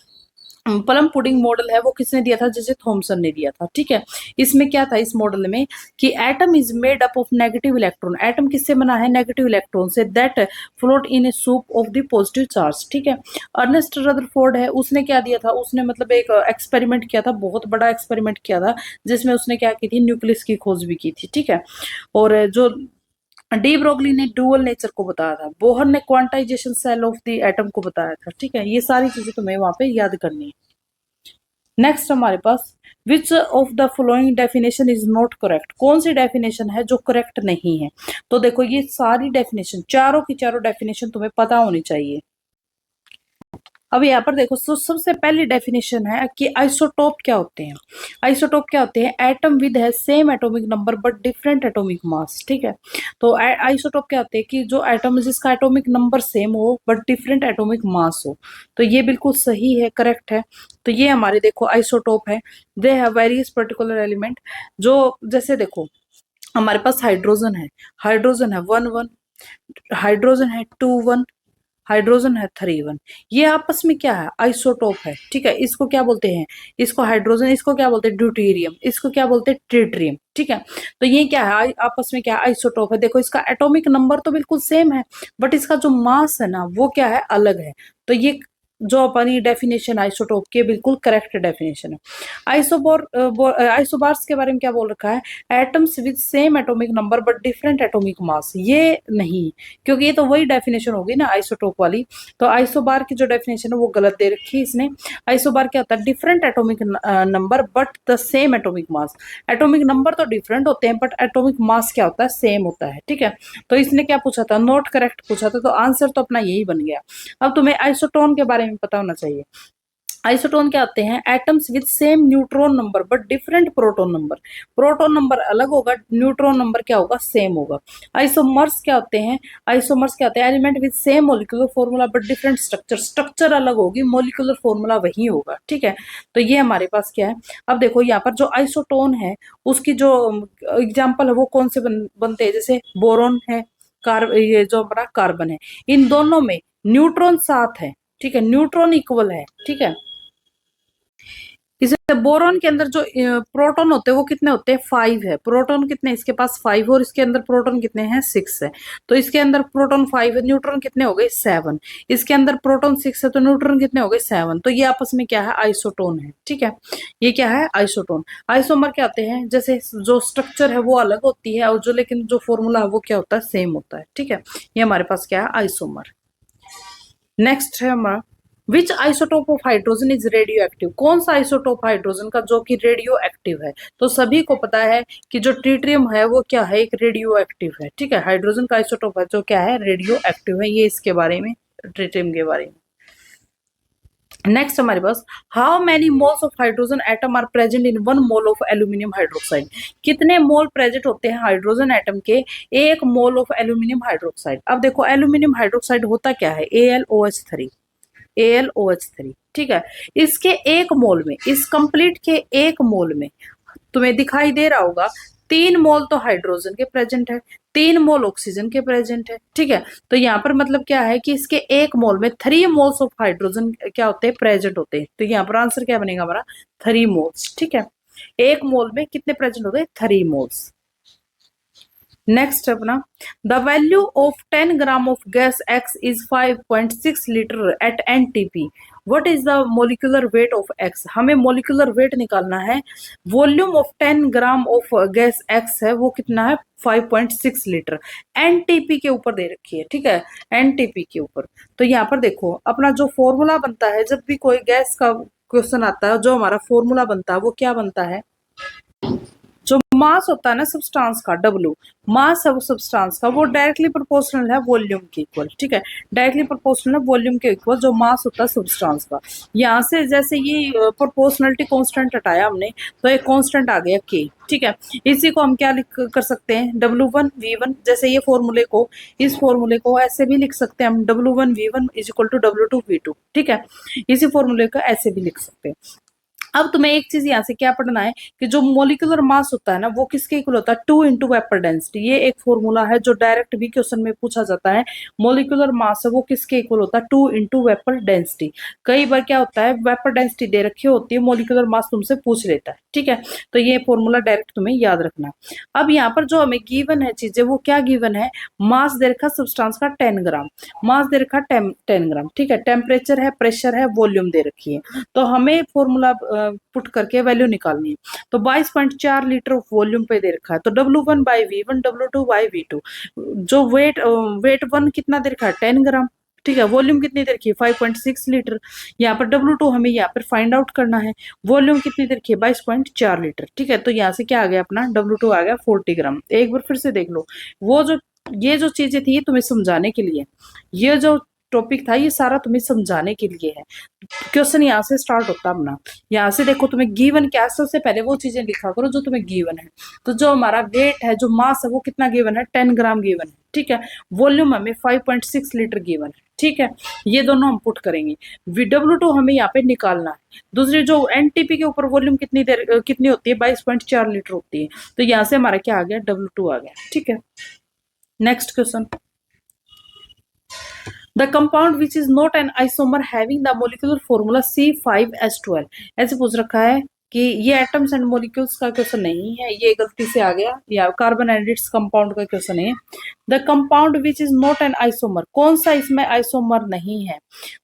प्लम पुडिंग मॉडल है वो किसने दिया था, जैसे थॉमसन ने दिया था। ठीक है, इसमें क्या था, इस मॉडल में कि atom is made up of negative electron. Atom किससे बना है, नेगेटिव इलेक्ट्रॉन से, that float in A soup of the positive charge. ठीक है, अर्नेस्ट रदरफोर्ड है उसने क्या दिया था, उसने मतलब एक एक्सपेरिमेंट किया था, बहुत बड़ा एक्सपेरिमेंट किया था, जिसमें उसने क्या की थी, न्यूक्लियस की खोज भी की थी। ठीक है, और जो डी ब्रोगली ने डुअल नेचर को बताया था, बोहर ने quantization cell of the atom को बताया था। ठीक है, ये सारी चीजें तुम्हें वहां पे याद करनी है। नेक्स्ट हमारे पास, which of the following definition is not correct. कौन सी डेफिनेशन है जो करेक्ट नहीं है। तो देखो ये सारी डेफिनेशन, चारों की चारों डेफिनेशन तुम्हें पता होनी चाहिए। अब यहाँ पर देखो, सबसे पहली डेफिनेशन है कि आइसोटोप क्या होते हैं। आइसोटोप क्या होते हैं, एटम विद है same atomic number but different atomic mass. ठीक है, तो आइसोटोप क्या होते हैं कि जो एटम जिसका एटॉमिक नंबर सेम हो बट डिफरेंट एटॉमिक मास हो। तो ये बिल्कुल सही है, करेक्ट है। तो ये हमारे देखो आइसोटोप है, they have various particular element. जो जैसे देखो हमारे पास हाइड्रोजन है, हाइड्रोजन है 1 1, हाइड्रोजन है 2 1, हाइड्रोजन है 3 1। ये आपस में क्या है, आइसोटोप है, ठीक है। इसको क्या बोलते हैं, इसको हाइड्रोजन, इसको क्या बोलते हैं ड्यूटेरियम, इसको क्या बोलते हैं ट्रिटियम, ठीक है। तो ये क्या है, आपस में क्या है, आइसोटोप है। देखो इसका एटॉमिक नंबर तो बिल्कुल सेम है, बट इसका जो मास है ना वो क्या है, अलग है। तो ये जो अपनी डेफिनेशन आइसोटोप की बिल्कुल करेक्ट डेफिनेशन है। आइसोबार्स के बारे में क्या बोल रखा है, atoms with same atomic number but different atomic mass. ये नहीं, क्योंकि ये तो वही डेफिनेशन होगी ना आइसोटोप वाली। तो आइसोबार की जो डेफिनेशन है वो गलत दे रखी है इसने। आइसोबार क्या होता है, different atomic number but the same atomic mass. Atomic number तो डिफरेंट होते हैं बट एटॉमिक मास क्या होता है, सेम होता है, ठीक है। तो इसने क्या पूछा था, नॉट करेक्ट पूछा था, तो आंसर तो अपना यही बन गया। अब तुम्हें आइसोटोन के बारे में पता होना चाहिए। आइसोटोन क्या होते हैं, atoms with same neutron number but different proton number. Proton number अलग होगा, न्यूट्रॉन नंबर क्या होगा, सेम होगा। आइसोमर्स क्या होते हैं, आइसोमर्स क्या होते हैं, element with same molecular formula but different structure. Structure अलग होगी, मोलिकुलर फॉर्मूला वही होगा, ठीक है। तो ये हमारे पास क्या है। अब देखो यहाँ पर जो आइसोटोन है उसकी जो एग्जाम्पल है वो कौन से बनते हैं, जैसे बोरोन है, ये जो हमारा कार्बन है, इन दोनों में न्यूट्रॉन साथ है, ठीक है, न्यूट्रॉन इक्वल है, ठीक है। इसे बोरॉन के अंदर जो प्रोटॉन होते हैं वो कितने होते हैं, 5 है। प्रोटॉन कितने, इसके पास 5, और इसके अंदर प्रोटॉन कितने हैं, 6 है। तो इसके अंदर प्रोटॉन 5 है, न्यूट्रॉन कितने हो गए, 7। इसके अंदर प्रोटॉन 6 है तो न्यूट्रॉन कितने हो गए, 7। तो ये आपस में क्या है, आइसोटोन है, ठीक है। ये क्या है, आइसोटोन। आइसोमर क्या होते हैं, जैसे जो स्ट्रक्चर है वो अलग होती है और जो लेकिन जो फॉर्मूला है वो क्या होता है, सेम होता है, ठीक है। ये हमारे पास क्या है, आइसोमर। नेक्स्ट है हमारा, which isotope of hydrogen is radioactive. कौन सा आइसोटोप हाइड्रोजन का जो कि रेडियो एक्टिव है। तो सभी को पता है कि जो ट्रिटियम है वो क्या है, एक रेडियो एक्टिव है, ठीक है। हाइड्रोजन का आइसोटोप है जो क्या है, रेडियो एक्टिव है। ये इसके बारे में, ट्रिटियम के बारे में। नेक्स्ट हमारे पास, how many moles of hydrogen atom are present in 1 mole of aluminium hydroxide. कितने मोल प्रेजेंट होते हैं हाइड्रोजन एटम के 1 मोल ऑफ एल्यूमिनियम हाइड्रोक्साइड। अब देखो एल्यूमिनियम हाइड्रोक्साइड होता क्या है, AlOH3, AlOH3, ठीक है। इसके 1 मोल में, इस कंप्लीट के 1 मोल में तुम्हें दिखाई दे रहा होगा 3 मोल तो हाइड्रोजन के प्रेजेंट है, 3 मोल ऑक्सीजन के प्रेजेंट है, ठीक है। तो यहाँ पर मतलब क्या है कि इसके 1 मोल में 3 मोल्स ऑफ हाइड्रोजन क्या होते हैं, प्रेजेंट होते हैं। तो यहाँ पर आंसर क्या बनेगा हमारा, 3 मोल्स, ठीक है। 1 मोल में कितने प्रेजेंट होते हैं, 3 मोल्स। नेक्स्ट अपना, the value of 10 gram of gas x is 5.6 litre at NTP। What is the molecular weight of x. हमें मोलिकुलर वेट निकालना है। Volume of 10 gram of gas x है वो कितना है, 5.6 लीटर। NTP के ऊपर दे रखी है, ठीक है, NTP के ऊपर। तो यहाँ पर देखो अपना जो फॉर्मूला बनता है, जब भी कोई गैस का क्वेश्चन आता है, जो हमारा फॉर्मूला बनता है वो क्या बनता है, जो मास होता है ना सब्सटेंस का, W मास है वो सब्सटेंस का, वो डायरेक्टली प्रोपोर्शनल है वॉल्यूम के इक्वल, ठीक है। डायरेक्टली प्रोपोर्शनल है वॉल्यूम के इक्वल जो मास होता है सब्सटेंस का। यहाँ से जैसे ये प्रोपोर्शनलिटी कांस्टेंट हटाया हमने तो एक कांस्टेंट आ गया K, ठीक है। इसी को हम क्या लिख कर सकते हैं, W1V1। जैसे ये फॉर्मूले को, इस फॉर्मूले को ऐसे भी लिख सकते हैं हम, W1V1 is equal to W2V2, ठीक है। इसी फॉर्मूले को ऐसे भी लिख सकते हैं। अब तुम्हें एक चीज यहाँ से क्या पढ़ना है कि जो मोलिकुलर मास होता है ना वो किसके इक्वल होता है, 2 इंटू वेपर डेंसिटी। ये एक फॉर्मूला है जो डायरेक्ट भी क्वेश्चन में पूछा जाता है। मोलिकुलर मास है वो किसके इक्वल होता है, 2 इंटू वेपर डेंसिटी। कई बार क्या होता है, वेपर डेंसिटी दे रखी होती है, मोलिकुलर मास तुमसे पूछ लेता है, ठीक है। तो ये फॉर्मूला डायरेक्ट तुम्हें याद रखना। अब यहाँ पर जो हमें गिवन है चीजें, वो क्या गिवन है, मास दे रखा सब्सटेंस का 10 ग्राम, मास दे रखा 10 ग्राम, ठीक है। टेम्परेचर है, प्रेशर है, वॉल्यूम दे रखी है। तो हमें फॉर्मूला पुट करके वैल्यू निकालनी है। तो 22.4 लीटर ऑफ वॉल्यूम पे दे रखा है, तो W1/V1, W2/V2। जो वेट 1 कितना दे रखा है, 10 ग्राम, ठीक है। वॉल्यूम कितनी दे रखी है, 5.6 लीटर। यहाँ पर W2 हमें यहाँ पर फाइंड आउट करना है। वॉल्यूम कितनी दे रखी है, 22.4 लीटर, ठीक है। तो यहाँ से क्या आ गया अपना, W2 आ गया 40 ग्राम। एक बार फिर से देख लो, वो जो ये जो चीजें थी तुम्हें समझाने के लिए, ये जो टॉपिक था ये सारा तुम्हें समझाने के लिए है। क्वेश्चन यहाँ से स्टार्ट होता अपना। यहाँ से देखो तुम्हें गिवन क्या है, सबसे पहले वो चीजें लिखा करो जो तुम्हें गिवन है। तो जो हमारा वेट है, जो मास है वो कितना गिवन है, 10 ग्राम गिवन है, ठीक है। वॉल्यूम हमें 5.6 लीटर गिवन है, ठीक है। ये दोनों हम पुट करेंगे। W2 हमें यहाँ पे निकालना है। दूसरी जो NTP के ऊपर वॉल्यूम कितनी होती है, 22.4 लीटर होती है। तो यहाँ से हमारा क्या आ गया, W2 आ गया, ठीक है। Next question, the compound which is not an isomer having the molecular formula C5H12। ऐसे पूछ रखा है कि ये एटम्स एंड मोलिक्यूल्स का क्वेश्चन नहीं है, ये गलती से आ गया, या कार्बन एंड इट्स कंपाउंड का क्वेश्चन है। The compound which is not an isomer, कौन सा इसमें आइसोमर नहीं है,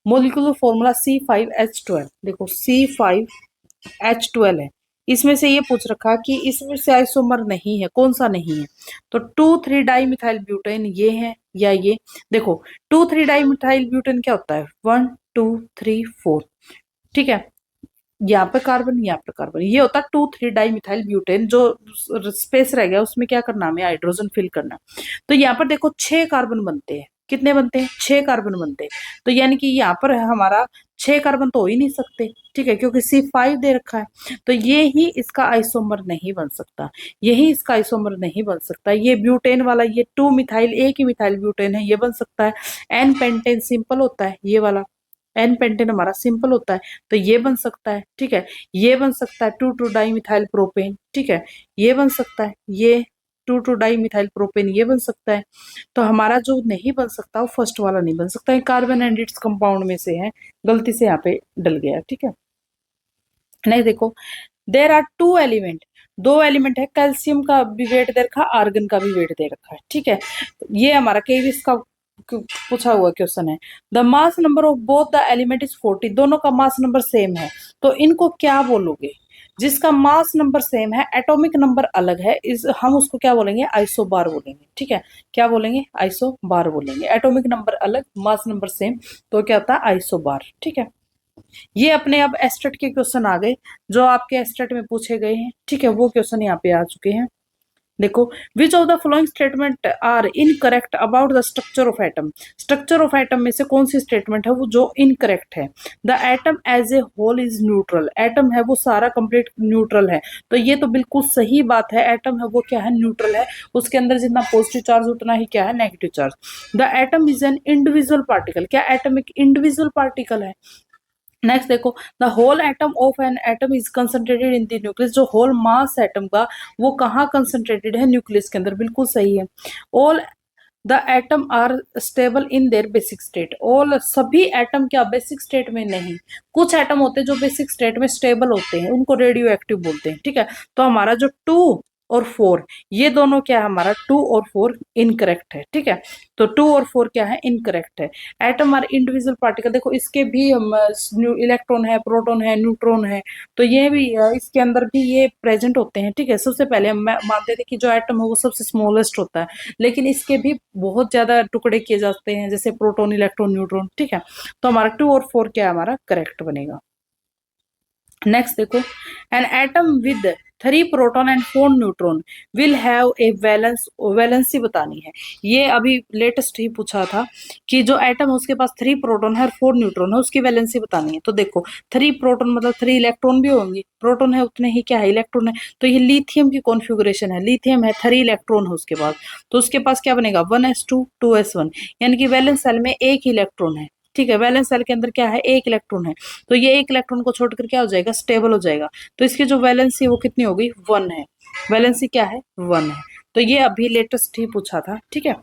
मोलिकुलर फॉर्मूला C5H12। देखो C5H12 है, इसमें से ये पूछ रखा कि इसमें से आइसोमर नहीं है, कौन सा नहीं है, तो 2,3-डाई ब्यूटेन ये है या ये। देखो 2,3-डाई ब्यूटेन क्या होता है, 1 2 3 4, ठीक है, यहाँ पे कार्बन यहाँ पे कार्बन, ये होता है 2,3-डाई ब्यूटेन। जो स्पेस रह गया उसमें क्या करना, हमें हाइड्रोजन फिल करना। तो यहाँ पर देखो 6 कार्बन बनते हैं, कितने बनते हैं, 6 कार्बन बनते हैं। तो यानी कि यहाँ पर हमारा 6 कार्बन तो हो ही नहीं सकते, ठीक है, क्योंकि C5 दे रखा है। तो ये ही इसका आइसोमर नहीं बन सकता, यही इसका आइसोमर नहीं बन सकता। ये ब्यूटेन वाला, ये 2 मिथाइल, एक ही मिथाइल ब्यूटेन है, ये बन सकता है। एन पेंटेन सिंपल होता है, ये वाला एन पेंटेन हमारा सिंपल होता है, तो ये बन सकता है, ठीक है। ये बन सकता है 2,2-डाई प्रोपेन, ठीक है, ये बन सकता है, ये 2,2-डाई प्रोपेन ये बन सकता है। तो हमारा जो नहीं बन सकता वो फर्स्ट वाला नहीं बन सकता, कार्बन एंड इट्स कंपाउंड में से है, गलती से यहाँ पे डल गया, ठीक है। नहीं देखो, देर आर 2 एलिमेंट, 2 एलिमेंट है, कैल्शियम का भी वेट दे रखा, आर्गन का भी वेट दे रखा है, ठीक है। ये हमारा केवीस का पूछा हुआ क्वेश्चन है। The mass number of both the element is 40, दोनों का मास नंबर सेम है, तो इनको क्या बोलोगे, जिसका मास नंबर सेम है, एटॉमिक नंबर अलग है, इस हम उसको क्या बोलेंगे, आइसोबार बोलेंगे, ठीक है। क्या बोलेंगे, आइसोबार बोलेंगे। एटॉमिक नंबर अलग, मास नंबर सेम, तो क्या होता है, आइसोबार, ठीक है। ये अपने अब एस्टेट के क्वेश्चन आ गए, जो आपके एस्टेट में पूछे गए हैं, ठीक है, वो क्वेश्चन यहाँ पे आ चुके हैं। देखो, which of the following statement are incorrect about the structure of atom, structure of atom में से कौन सी स्टेटमेंट है वो जो इनकरेक्ट है। The atom as a whole is neutral, atom है वो सारा कंप्लीट न्यूट्रल है, तो ये तो बिल्कुल सही बात है, एटम है वो क्या है, न्यूट्रल है, उसके अंदर जितना पॉजिटिव चार्ज उतना ही क्या है, negative charge. The atom is an individual particle, क्या एटम एक इंडिविजुअल पार्टिकल है। नेक्स्ट देखो, the whole atom of an atom is concentrated in the nucleus, जो होल मास एटम का वो कहाँ कंसंट्रेटेड है, न्यूक्लियस के अंदर, बिल्कुल सही है। All the atom are stable in their basic state, all सभी एटम क्या बेसिक स्टेट में नहीं, कुछ एटम होते हैं जो बेसिक स्टेट में स्टेबल होते हैं, उनको रेडियो एक्टिव बोलते हैं, ठीक है। तो हमारा जो 2 और 4 ये दोनों क्या है, हमारा 2 और 4 इनकरेक्ट है, ठीक है। तो 2 और 4 क्या है, इनकरेक्ट है। एटम आर इंडिविजुअल पार्टिकल, देखो इसके भी हम इलेक्ट्रॉन है, प्रोटॉन है, न्यूट्रॉन है, तो ये भी इसके अंदर भी ये प्रेजेंट होते हैं, ठीक है। सबसे पहले हम मानते थे कि जो एटम है वो सबसे स्मॉलेस्ट होता है, लेकिन इसके भी बहुत ज्यादा टुकड़े किए जाते हैं, जैसे प्रोटॉन, इलेक्ट्रॉन, न्यूट्रॉन, ठीक है। तो हमारा 2 और 4 क्या है, हमारा करेक्ट बनेगा। नेक्स्ट देखो, an atom with 3 proton and 4 neutron will have a valency बतानी है। ये अभी लेटेस्ट ही पूछा था कि जो एटम है उसके पास 3 प्रोटॉन है और 4 न्यूट्रॉन है, उसकी वैलेंसी बतानी है। तो देखो 3 प्रोटॉन मतलब 3 इलेक्ट्रॉन भी होंगे, प्रोटॉन है उतने ही क्या है, इलेक्ट्रॉन है। तो ये लिथियम की कॉन्फ़िगरेशन है, लिथियम है, 3 इलेक्ट्रॉन है उसके पास, तो उसके पास क्या बनेगा, 1s2 2s1, यानी कि वैलेंस सेल में एक इलेक्ट्रॉन है, ठीक है। वैलेंस सेल के अंदर क्या है, एक इलेक्ट्रॉन है, तो ये एक इलेक्ट्रॉन को छोड़कर क्या हो जाएगा, स्टेबल हो जाएगा। तो इसकी जो वैलेंसी वो कितनी हो गई, 1 है, वैलेंसी क्या है, 1 है। तो ये अभी लेटेस्ट ही पूछा था, ठीक है।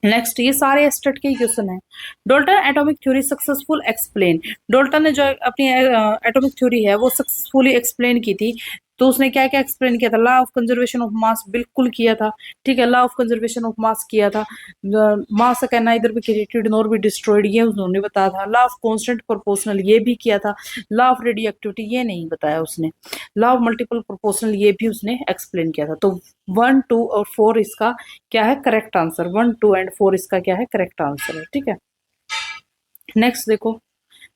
नेक्स्ट, ये सारे एस्टेट के क्वेश्चन है। Dalton atomic theory successful explain, Dalton ने जो अपनी एटॉमिक थ्योरी है वो सक्सेसफुली एक्सप्लेन की थी, तो उसने क्या क्या एक्सप्लेन किया था, law of conservation of mass बिल्कुल किया था, ठीक है, law of conservation of mass किया था, मास can neither be created nor be destroyed ये उन्होंने बताया था, लॉ ऑफ कांस्टेंट प्रोपोर्शनल ये भी किया था, लॉ ऑफ रेडियो एक्टिविटी ये नहीं बताया उसने, लॉ ऑफ मल्टीपल प्रोपोर्शनल ये भी उसने एक्सप्लेन किया था। तो 1 2 और 4 इसका क्या है, करेक्ट आंसर, 1 2 एंड 4 इसका क्या है, करेक्ट आंसर है, ठीक है। नेक्स्ट देखो,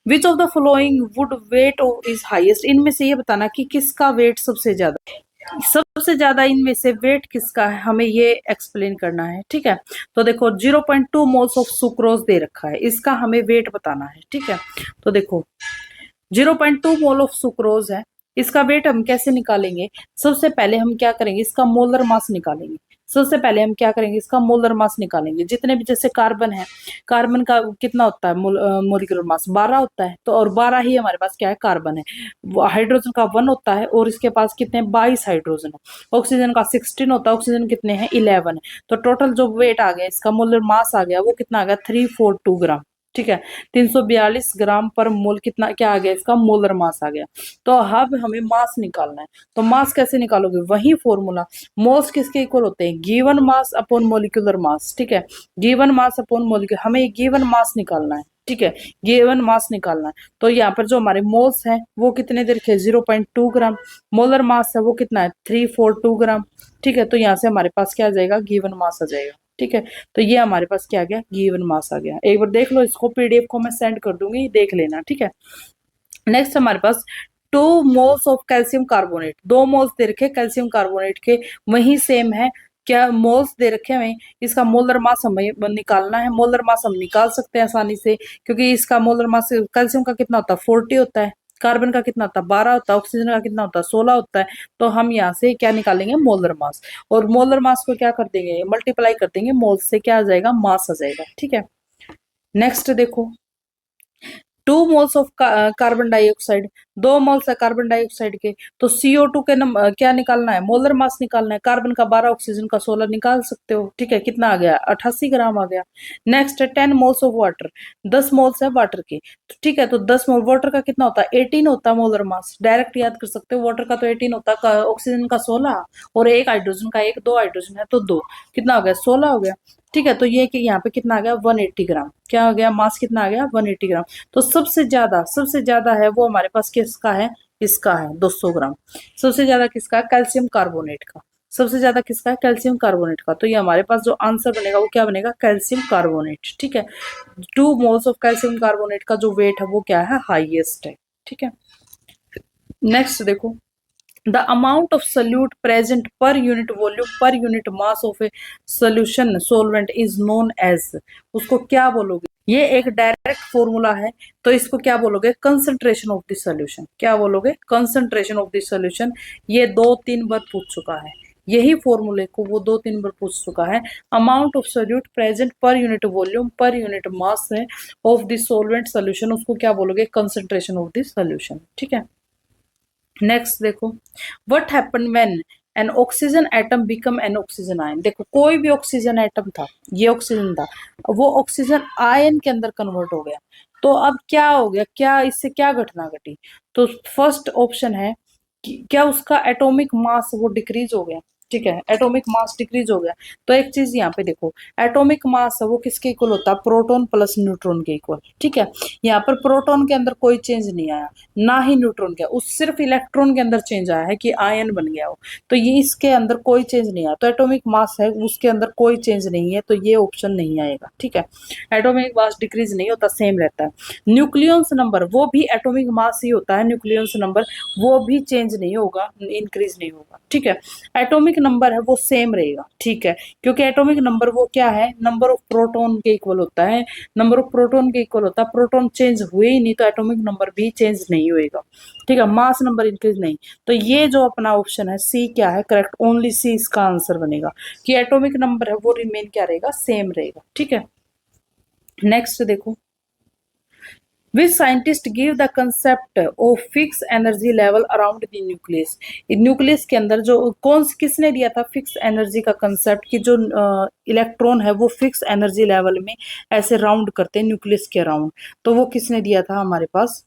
which of the following would weight is highest, इनमें से ये बताना कि किसका वेट सबसे ज्यादा है, सबसे ज्यादा इनमें से वेट किसका है, हमें ये एक्सप्लेन करना है, ठीक है। तो देखो 0.2 मोल्स ऑफ सुक्रोज दे रखा है, इसका हमें वेट बताना है, ठीक है। तो देखो 0.2 मोल ऑफ सुक्रोज है, इसका वेट हम कैसे निकालेंगे, सबसे पहले हम क्या करेंगे, इसका मोलर मास निकालेंगे, सबसे पहले हम क्या करेंगे, इसका मोलर मास निकालेंगे। जितने भी जैसे कार्बन है, कार्बन का कितना होता है मोलिकुलर मास 12 होता है, तो और 12 ही हमारे पास क्या है, कार्बन है। हाइड्रोजन का 1 होता है और इसके पास कितने 22 हाइड्रोजन है। ऑक्सीजन का 16 होता है, ऑक्सीजन कितने हैं 11 है। तो टोटल जो वेट आ गया, इसका मोलर मास आ गया, वो कितना आ गया 342 ग्राम। ठीक है, 342 ग्राम पर मोल कितना क्या आ गया, इसका मोलर मास आ गया। तो अब हमें मास निकालना है। तो मास कैसे निकालोगे, वही फॉर्मूला। मोल्स किसके इक्वल होते हैं, गिवन मास अपॉन मोलिकुलर मास। ठीक है, गिवन मास अपॉन मोलिकुलर, हमें गिवन मास निकालना है। ठीक है, गिवन मास निकालना है। तो यहाँ पर जो हमारे मोल्स हैं वो कितने दे रखे, 0.2 ग्राम। मोलर मास है वो कितना है 342 ग्राम। ठीक है, तो यहाँ से हमारे पास क्या आ जाएगा, गिवन मास आ जाएगा। ठीक है, तो ये हमारे पास क्या आ गया, गिवन मास आ गया। एक बार देख लो, इसको पीडीएफ को मैं सेंड कर दूंगी, देख लेना। ठीक है, नेक्स्ट हमारे पास 2 moles of calcium carbonate, 2 moles दे रखे कैल्शियम कार्बोनेट के, वही सेम है। क्या मोल्स दे रखे हमें, इसका मोलर मास हमें निकालना है। मोलर मास हम निकाल सकते हैं आसानी से, क्योंकि इसका मोलर मास कैल्शियम का कितना होता है 40 होता है, कार्बन का कितना होता है 12 होता है, ऑक्सीजन का कितना होता है 16 होता है। तो हम यहाँ से क्या निकालेंगे, मोलर मास। और मोलर मास को क्या कर देंगे, मल्टीप्लाई कर देंगे मोल्स से, क्या आ जाएगा, मास आ जाएगा। ठीक है, नेक्स्ट देखो, 2 moles of carbon dioxide, 2 moles है कार्बन डाइऑक्साइड के, तो CO2 के क्या निकालना है, मोलर मास निकालना है। कार्बन का 12, ऑक्सीजन का 16 निकाल सकते हो। ठीक है, कितना आ गया 88 ग्राम आ गया। नेक्स्ट है 10 मोल्स ऑफ वाटर, 10 मोल्स है वाटर के। तो ठीक है, तो 10 मोल वाटर का कितना होता है 18 होता है मोलर मास, डायरेक्ट याद कर सकते हो। वाटर का तो 18 होता है, ऑक्सीजन का 16, और एक हाइड्रोजन का, एक 2 हाइड्रोजन है तो 2, कितना हो गया 16 हो गया। ठीक है, तो ये कि यहाँ पे कितना आ गया 180 ग्राम, क्या हो गया मास कितना आ गया 180 ग्राम। तो सबसे ज्यादा है वो हमारे पास किसका है, इसका है 200 ग्राम। सबसे ज्यादा किसका है, कैल्शियम कार्बोनेट का। सबसे ज्यादा किसका है, कैल्शियम कार्बोनेट का। तो ये हमारे पास जो आंसर बनेगा वो क्या बनेगा, कैल्शियम कार्बोनेट। ठीक है, 2 मोल्स ऑफ कैल्शियम कार्बोनेट का जो वेट है वो क्या है, हाईएस्ट है। ठीक है, नेक्स्ट देखो, the amount of solute present per unit volume per unit mass of a solution solvent is known as, उसको क्या बोलोगे, ये एक डायरेक्ट फॉर्मूला है। तो इसको क्या बोलोगे, कंसंट्रेशन ऑफ द सॉल्यूशन। क्या बोलोगे, कंसंट्रेशन ऑफ द सॉल्यूशन। ये 2-3 बार पूछ चुका है, यही फॉर्मूले को वो 2-3 बार पूछ चुका है। Amount of solute present per unit volume per unit मास है ऑफ द सॉल्वेंट सोल्यूशन, उसको क्या बोलोगे, कंसंट्रेशन ऑफ द सॉल्यूशन। ठीक है, नेक्स्ट देखो, what happen when an oxygen atom become an oxygen ion. देखो, कोई भी ऑक्सीजन एटम था, ये ऑक्सीजन था, वो ऑक्सीजन आयन के अंदर कन्वर्ट हो गया। तो अब क्या हो गया, क्या इससे क्या घटना घटी। तो फर्स्ट ऑप्शन है कि क्या उसका एटॉमिक मास वो डिक्रीज हो गया। ठीक है, एटॉमिक मास डिक्रीज हो गया। तो एक चीज यहाँ पे देखो, एटॉमिक मास है वो किसके इक्वल होता है, प्रोटॉन प्लस न्यूट्रॉन के इक्वल। ठीक है, यहाँ पर प्रोटॉन के अंदर कोई चेंज नहीं आया, ना ही न्यूट्रॉन के, उस सिर्फ इलेक्ट्रॉन के अंदर चेंज आया है कि आयन बन गया हो। तो ये इसके अंदर कोई चेंज नहीं आया, तो एटॉमिक मास है उसके अंदर कोई चेंज नहीं है, तो ये ऑप्शन नहीं आएगा। ठीक है, एटॉमिक मास डिक्रीज नहीं होता, सेम रहता है। न्यूक्लियस नंबर, वो भी एटॉमिक मास ही होता है, न्यूक्लियस नंबर वो भी चेंज नहीं होगा, इंक्रीज नहीं होगा। ठीक है, एटॉमिक नंबर है वो सेम रहेगा। ठीक है, क्योंकि एटॉमिक नंबर वो क्या है, नंबर ऑफ प्रोटॉन के इक्वल होता है, नंबर ऑफ प्रोटॉन के इक्वल होता है। प्रोटॉन चेंज हुए ही नहीं, तो एटॉमिक नंबर भी चेंज नहीं होएगा। ठीक है, मास नंबर इंक्रीज नहीं। तो ये जो अपना ऑप्शन है सी क्या है, करेक्ट, ओनली सी इसका आंसर बनेगा, कि एटॉमिक नंबर है वो रिमेन क्या रहेगा, सेम रहेगा। ठीक है, नेक्स्ट देखो, which scientist give the concept of fixed energy level around the nucleus। Nucleus के अंदर जो किसने दिया था फिक्स एनर्जी का कंसेप्ट, कि जो इलेक्ट्रॉन है वो फिक्स एनर्जी लेवल में ऐसे राउंड करते हैं न्यूक्लियस के अराउंड। तो वो किसने दिया था हमारे पास,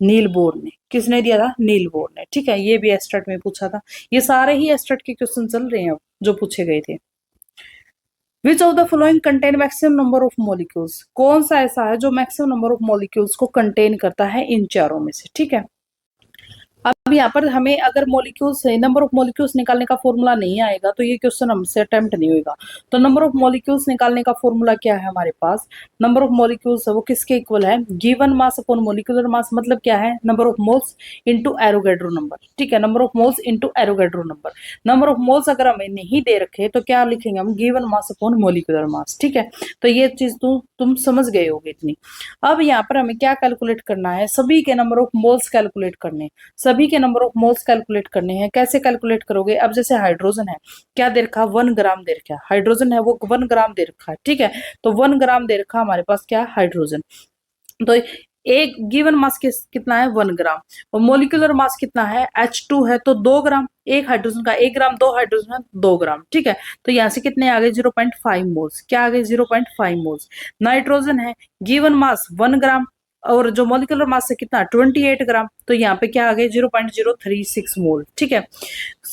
नील बोर ने। किसने दिया था, नील बोर ने। ठीक है, ये भी एस्टेट में पूछा था, ये सारे ही एस्टेट के क्वेश्चन चल रहे हैं अब जो पूछे गए थे। विच of the following contain maximum number of molecules, कौन सा ऐसा है जो मैक्सिमम नंबर ऑफ मॉलिक्यूल्स को कंटेन करता है इन चारों में से। ठीक है, अब यहाँ पर हमें अगर मॉलिक्यूल्स नंबर ऑफ मॉलिक्यूल्स निकालने का फॉर्मूला नहीं आएगा तो ये क्वेश्चन हमसे अटेम्प्ट नहीं होगा। तो नंबर ऑफ मॉलिक्यूल्स निकालने का फॉर्मूला क्या है हमारे पास, नंबर ऑफ मॉलिक्यूल्स वो किसके इक्वल है, given mass upon molecular mass. मतलब क्या है, number of moles into Avogadro number. ठीक है, number of moles into Avogadro number. Number of moles अगर हमें नहीं दे रखे तो क्या लिखेंगे हम, given mass upon molecular mass. ठीक है, तो ये चीज तुम समझ गए होगे इतनी। अब यहाँ पर हमें क्या कैलकुलेट करना है, सभी के नंबर ऑफ मोल्स कैलकुलेट करने, सभी सभी के नंबर ऑफ मोल्स कैलकुलेट करने हैं। कैसे कैलकुलेट करोगे? अब जैसे हाइड्रोजन है, क्या दे रखा? 1 ग्राम दे रखा है। हाइड्रोजन है वो 1 ग्राम दे रखा है, ठीक है। तो 1 ग्राम दे रखा हमारे पास क्या है? हाइड्रोजन। तो एक गिवन मास कितना है? 1 ग्राम। और मोलिकुलर मास कितना है? H2 है तो 2 ग्राम। एक हाइड्रोजन का 1 ग्राम, 2 हाइड्रोजन है 2 ग्राम, ठीक है। तो यहाँ से कितने आ गए? 0.5 मोल्स। क्या आ गए? 0.5 मोल्स। नाइट्रोजन है, गिवन मास 1 ग्राम, और जो मोलिकुलर मास है कितना? 28 ग्राम। तो यहाँ पे क्या आ गए? 0.036 मोल, ठीक है।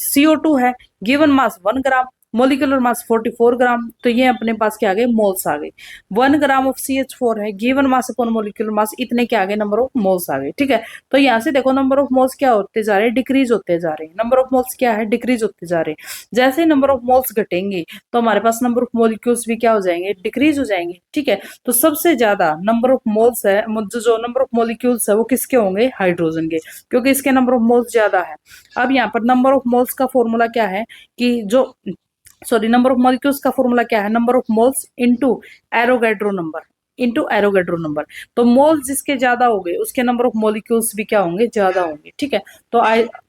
CO2 है, गिवन मास 1 ग्राम, मोलिकुलर मास 44 ग्राम। तो ये अपने पास क्या आ गए? मोल्स आ गए। 1 ग्राम ऑफ CH4 है, गिवन मास अपॉन मोलिकुलर मास, इतने क्या आ गए? नंबर ऑफ मोल्स आ गए, ठीक है। तो यहाँ से देखो नंबर ऑफ मोल्स क्या होते जा रहे हैं? डिक्रीज होते जा रहे हैं। नंबर ऑफ मोल्स क्या है? डिक्रीज होते जा रहे हैं। जैसे ही नंबर ऑफ मोल्स घटेंगे तो हमारे पास नंबर ऑफ मोलिक्यूल्स भी क्या हो जाएंगे? डिक्रीज हो जाएंगे, ठीक है। तो सबसे ज्यादा नंबर ऑफ मोल्स है, जो नंबर ऑफ मोलिक्यूल्स है वो किसके होंगे? हाइड्रोजन के, क्योंकि इसके नंबर ऑफ मोल्स ज्यादा है। अब यहाँ पर नंबर ऑफ मोल्स का फॉर्मूला क्या है? कि जो सॉरी नंबर ऑफ मॉलिक्यूल्स का फॉर्मूला क्या है? Number of moles into Avogadro number, into Avogadro number. तो मोल्स जिसके ज्यादा हो गए उसके नंबर ऑफ मॉलिक्यूल्स भी क्या होंगे? ज्यादा होंगे, ठीक है। तो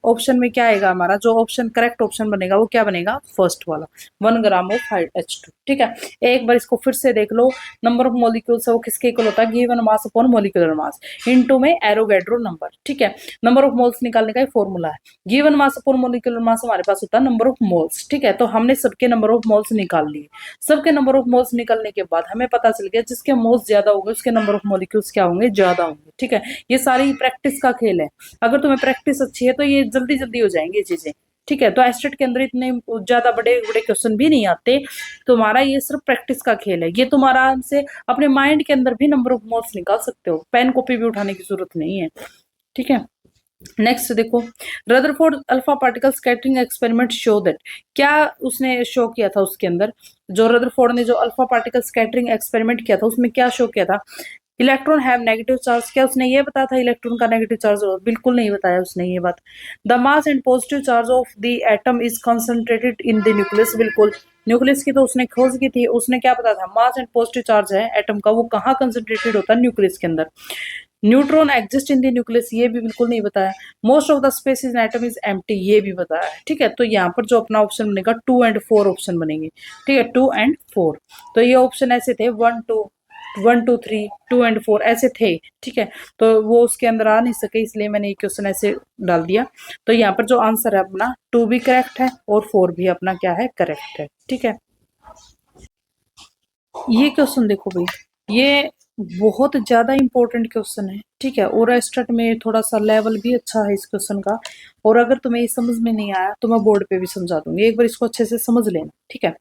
ऑप्शन में क्या आएगा हमारा? जो ऑप्शन करेक्ट ऑप्शन बनेगा वो क्या बनेगा? फर्स्ट वाला, 1 ग्राम ऑफ H2, ठीक है। एक बार इसको फिर से देख लो। नंबर ऑफ मॉलिक्यूल्स है वो किसके इक्वल होता है? Given mass upon molecular mass, into में एरोगेड्रो नंबर, ठीक है। नंबर ऑफ मोल्स निकालने का फॉर्मूला है, गिवन मास अपॉन मोलिकुलर मास हमारे पास होता है नंबर ऑफ मोल्स, ठीक है। तो हमने सबके नंबर ऑफ मोल्स निकाल लिए। सबके नंबर ऑफ मोल्स निकालने के बाद हमें पता चल गया जिसके मोल्स ज्यादा होंगे उसके नंबर ऑफ मॉलिक्यूल्स क्या होंगे? ज्यादा होंगे, ठीक है। ये सारी प्रैक्टिस का खेल है। अगर तुम्हें प्रैक्टिस अच्छी है तो ये जल्दी जल्दी हो जाएंगी ये चीजें, ठीक है। तो एस्टेट के अंदर इतने ज्यादा बड़े बड़े क्वेश्चन भी नहीं आते। तुम्हारा ये सिर्फ प्रैक्टिस का खेल है। ये तुम आराम से अपने माइंड के अंदर भी नंबर ऑफ मोल्स निकाल सकते हो, पेन कॉपी भी उठाने की जरूरत नहीं है, ठीक है। नेक्स्ट देखो, Rutherford alpha particle scattering experiment show that, क्या उसने शो किया था उसके अंदर? जो रदरफोर्ड ने जो अल्फा पार्टिकल स्कैटरिंग एक्सपेरिमेंट किया था उसमें क्या शो किया था? Electron have negative charge. क्या उसने ये बताया था इलेक्ट्रॉन का नेगेटिव चार्ज? बिल्कुल नहीं बताया उसने ये बात। The mass and positive charge of the atom is concentrated in the nucleus. बिल्कुल, न्यूक्लियस की तो उसने खोज की थी। उसने क्या बताया था? मास एंड पॉजिटिव चार्ज है एटम का वो कहाँ कंसंट्रेटेड होता है? न्यूक्लियस के अंदर। Neutron exist in the nucleus, ये भी बिल्कुल नहीं बताया। Most of the space in atom is empty, ये भी बताया है, ठीक है। तो यहाँ पर जो अपना ऑप्शन बनेगा 2 एंड 4 ऑप्शन बनेंगे, ठीक है। 2 एंड 4, तो ये ऑप्शन ऐसे थे 1 2 2 एंड 4 ऐसे थे, ठीक है। तो वो उसके अंदर आ नहीं सके इसलिए मैंने ये क्वेश्चन ऐसे डाल दिया। तो यहाँ पर जो आंसर है अपना 2 भी करेक्ट है और 4 भी अपना क्या है? करेक्ट है, ठीक है। ये क्वेश्चन देखो भाई, ये बहुत ज्यादा इंपॉर्टेंट क्वेश्चन है, ठीक है। और एस्टेट में थोड़ा सा लेवल भी अच्छा है इस क्वेश्चन का। और अगर तुम्हें ये समझ में नहीं आया तो मैं बोर्ड पे भी समझा दूंगी, एक बार इसको अच्छे से समझ लेना, ठीक है।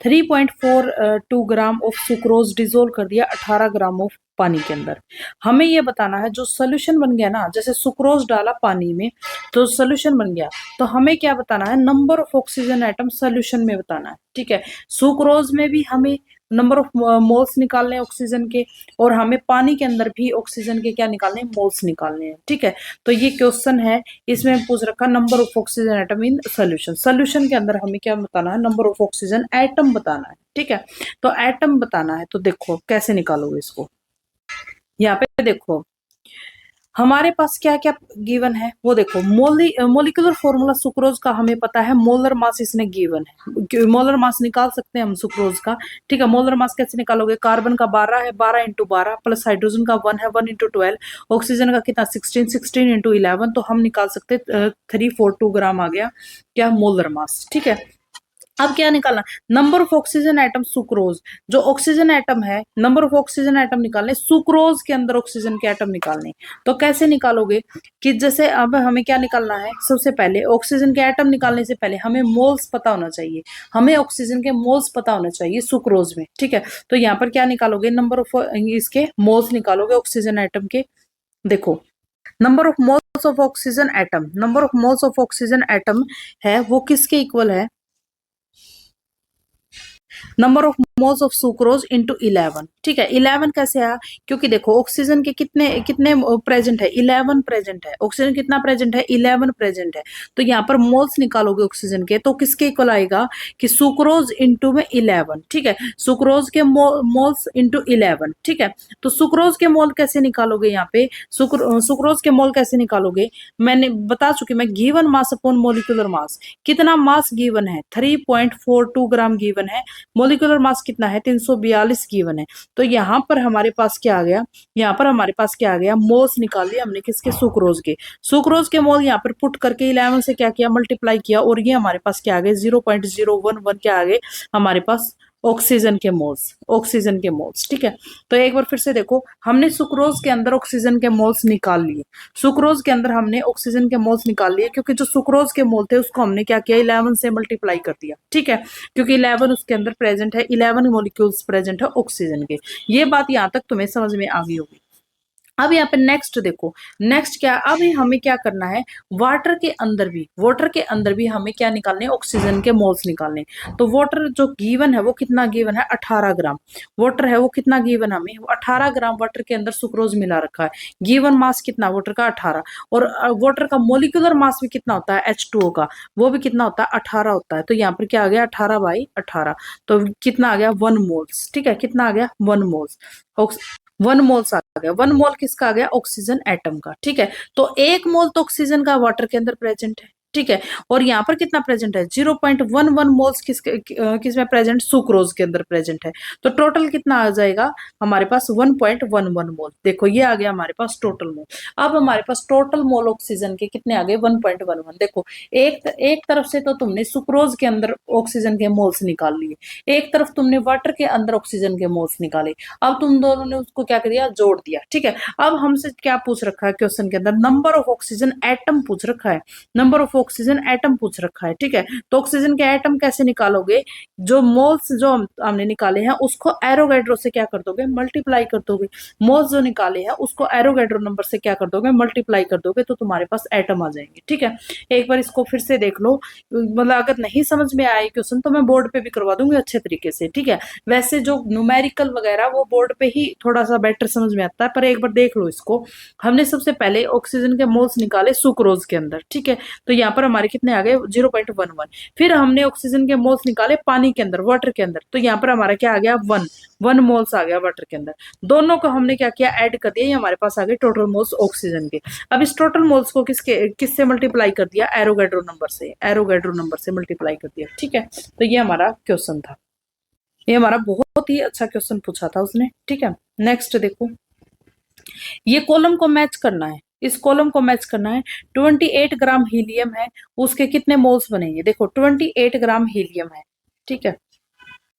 3.42 ग्राम ऑफ सुक्रोज डिजोल्व कर दिया 18 ग्राम ऑफ पानी के अंदर। हमें ये बताना है जो सोल्यूशन बन गया ना, जैसे सुक्रोज डाला पानी में तो सोल्यूशन बन गया, तो हमें क्या बताना है? Number of oxygen atom solution में बताना है, ठीक है। सुक्रोज में भी हमें नंबर ऑफ मोल्स निकालने हैं ऑक्सीजन के, और हमें पानी के अंदर भी ऑक्सीजन के क्या निकालने हैं? मोल्स निकालने हैं, ठीक है। तो ये क्वेश्चन है, इसमें पूछ रखा number of oxygen atom in solution. Solution के अंदर हमें क्या बताना है? नंबर ऑफ ऑक्सीजन एटम बताना है, ठीक है। तो एटम बताना है, तो देखो कैसे निकालोगे इसको। यहाँ पे देखो हमारे पास क्या क्या गिवन है वो देखो। मोलिकुलर फॉर्मूला सुक्रोज का हमें पता है, मोलर मास इसने गिवन है, मोलर मास निकाल सकते हैं हम सुक्रोज का, ठीक है। मोलर मास कैसे निकालोगे? कार्बन का 12 है, 12 इंटू 12 प्लस हाइड्रोजन का 1 है, 1 इंटू 12, ऑक्सीजन का कितना? 16, 16 इंटू 11, तो हम निकाल सकते 342 ग्राम आ गया क्या? मोलर मास, ठीक है। अब क्या निकालना? Number of oxygen atom sucrose, जो ऑक्सीजन एटम है नंबर ऑफ ऑक्सीजन एटम निकालने, सुक्रोज के अंदर ऑक्सीजन के एटम निकालने। तो कैसे निकालोगे? कि जैसे अब हमें क्या निकालना है? सबसे पहले ऑक्सीजन के एटम निकालने से पहले हमें मोल्स पता होना चाहिए, हमें ऑक्सीजन के मोल्स पता होना चाहिए सुक्रोज में, ठीक है। तो यहाँ पर क्या निकालोगे? नंबर ऑफ इसके मोल्स निकालोगे ऑक्सीजन एटम के। देखो number of moles of oxygen atom, number of moles of oxygen atom है वो किसके इक्वल है? Number of moles of sucrose into 11। ठीक है, 11 कैसे आया? क्योंकि देखो ऑक्सीजन के कितने कितने प्रेजेंट है, 11 प्रेजेंट है। ऑक्सीजन कितना प्रेजेंट है, 11 प्रेजेंट है। तो यहाँ पर मोल्स निकालोगे ऑक्सीजन के तो किसके इक्वल आएगा कि सुक्रोज इंटू में 11। ठीक है, सुक्रोज के मोल्स इंटू 11। ठीक है, तो सुक्रोज के मोल कैसे निकालोगे? यहाँ पे सुक्रोज के मोल कैसे निकालोगे? मैंने बता चुकी मैं, गिवन मास अपॉन मोलिकुलर मास। कितना मास गिवन है? 3.42 ग्राम गिवन है। मोलिकुलर मास कितना है? 342 गिवन है। तो यहाँ पर हमारे पास क्या आ गया? यहाँ पर हमारे पास क्या आ गया? मोल्स निकाल लिया हमने किसके? सुक्रोज के। सुक्रोज के मोल यहाँ पर पुट करके 11 से क्या किया? मल्टीप्लाई किया, और ये हमारे पास क्या आ गए? 0.011 क्या आ गए हमारे पास? ऑक्सीजन के मोल्स। ऑक्सीजन के मोल्स। ठीक है, तो एक बार फिर से देखो, हमने सुक्रोज के अंदर ऑक्सीजन के मोल्स निकाल लिए। सुक्रोज के अंदर हमने ऑक्सीजन के मोल्स निकाल लिए, क्योंकि जो सुक्रोज के मोल थे उसको हमने क्या किया? 11 से मल्टीप्लाई कर दिया। ठीक है, क्योंकि 11 उसके अंदर प्रेजेंट है, 11 मॉलिक्यूल्स प्रेजेंट है ऑक्सीजन के। ये बात यहां तक तुम्हें समझ में आ गई होगी। अब यहाँ पे नेक्स्ट देखो, नेक्स्ट क्या? अब हमें क्या करना है? वाटर के अंदर भी हमें क्या निकालने? ऑक्सीजन के मोल्स निकालने। तो वाटर जो गिवन है वो कितना गिवन है? 18 ग्राम। वाटर है वो कितना गिवन? हमें 18 ग्राम वाटर के अंदर सुक्रोज मिला रखा है। गिवन मास कितना वाटर का? 18। और वाटर का मोलिकुलर मास भी कितना होता है? H2O का, वो भी कितना होता है? 18 होता है। तो यहाँ पर क्या आ गया? 18/18। तो कितना आ गया? 1 मोल्स। ठीक है, कितना आ गया? 1 मोल्स। 1 मोल्स आ गया। 1 मोल किसका आ गया? ऑक्सीजन एटम का। ठीक है, तो 1 मोल तो ऑक्सीजन का वाटर के अंदर प्रेजेंट है। ठीक है, और यहाँ पर कितना प्रेजेंट है? 0.11 मोल्स किस में प्रेजेंट? सुक्रोज के अंदर प्रेजेंट है। तो टोटल कितना आ जाएगा हमारे पास? 1.11 मोल। देखो ये आ गया हमारे पास टोटल मोल। अब हमारे पास टोटल मोल ऑक्सीजन के कितने आ गए? 1.11। देखो, एक तरफ से तो तुमने सुक्रोज के अंदर ऑक्सीजन के मोल्स निकाल लिए, एक तरफ तुमने वाटर के अंदर ऑक्सीजन के मोल्स निकाले। अब तुम दोनों ने उसको क्या कर दिया? जोड़ दिया। ठीक है, अब हमसे क्या पूछ रखा है क्वेश्चन के अंदर? नंबर ऑफ ऑक्सीजन एटम पूछ रखा है। नंबर ऑफ ऑक्सीजन एटम पूछ रखा है। ठीक है, तो ऑक्सीजन के एटम कैसे निकालोगे? जो मोल्स जो हमने निकाले हैं उसको एरोगेड्रो से क्या कर दोगे? मल्टीप्लाई कर दोगे। मोल्स जो निकाले हैं उसको एरोगेड्रो नंबर से क्या कर दोगे? मल्टीप्लाई कर दोगे, तो तुम्हारे पास एटम आ जाएंगे। ठीक है, एक बार इसको फिर से देख लो, मतलब अगर नहीं समझ में आए क्वेश्चन तो मैं बोर्ड पे भी करवा दूंगी अच्छे तरीके से। ठीक है, वैसे जो न्यूमेरिकल वगैरह वो बोर्ड पे ही थोड़ा सा बेटर समझ में आता है, पर एक बार देख लो इसको। हमने सबसे पहले ऑक्सीजन के मोल्स निकाले सुक्रोज के अंदर। ठीक है, तो यहाँ पर हमारे कितने आ गए? 0.11। फिर हमने ऑक्सीजन के मोल्स निकाले पानी के अंदर, वाटर के अंदर, तो यहाँ पर हमारा क्या आ गया? 1 मोल्स आ गया वाटर के अंदर। दोनों को हमने क्या किया? ऐड कर दिया, ये हमारे पास आ गए टोटल मोल्स ऑक्सीजन के। अब इस टोटल मोल्स को किससे मल्टीप्लाई कर दिया? एरोगेड्रो नंबर से। एरोगेड्रो नंबर से मल्टीप्लाई कर दिया। ठीक है, तो ये हमारा क्वेश्चन था। ये हमारा बहुत ही अच्छा क्वेश्चन पूछा था उसने। ठीक है, नेक्स्ट देखो, ये कॉलम को मैच करना है। इस कॉलम को मैच करना है। 28 ग्राम हीलियम है, उसके कितने मोल्स बनेंगे? देखो 28 ग्राम हीलियम है। ठीक है,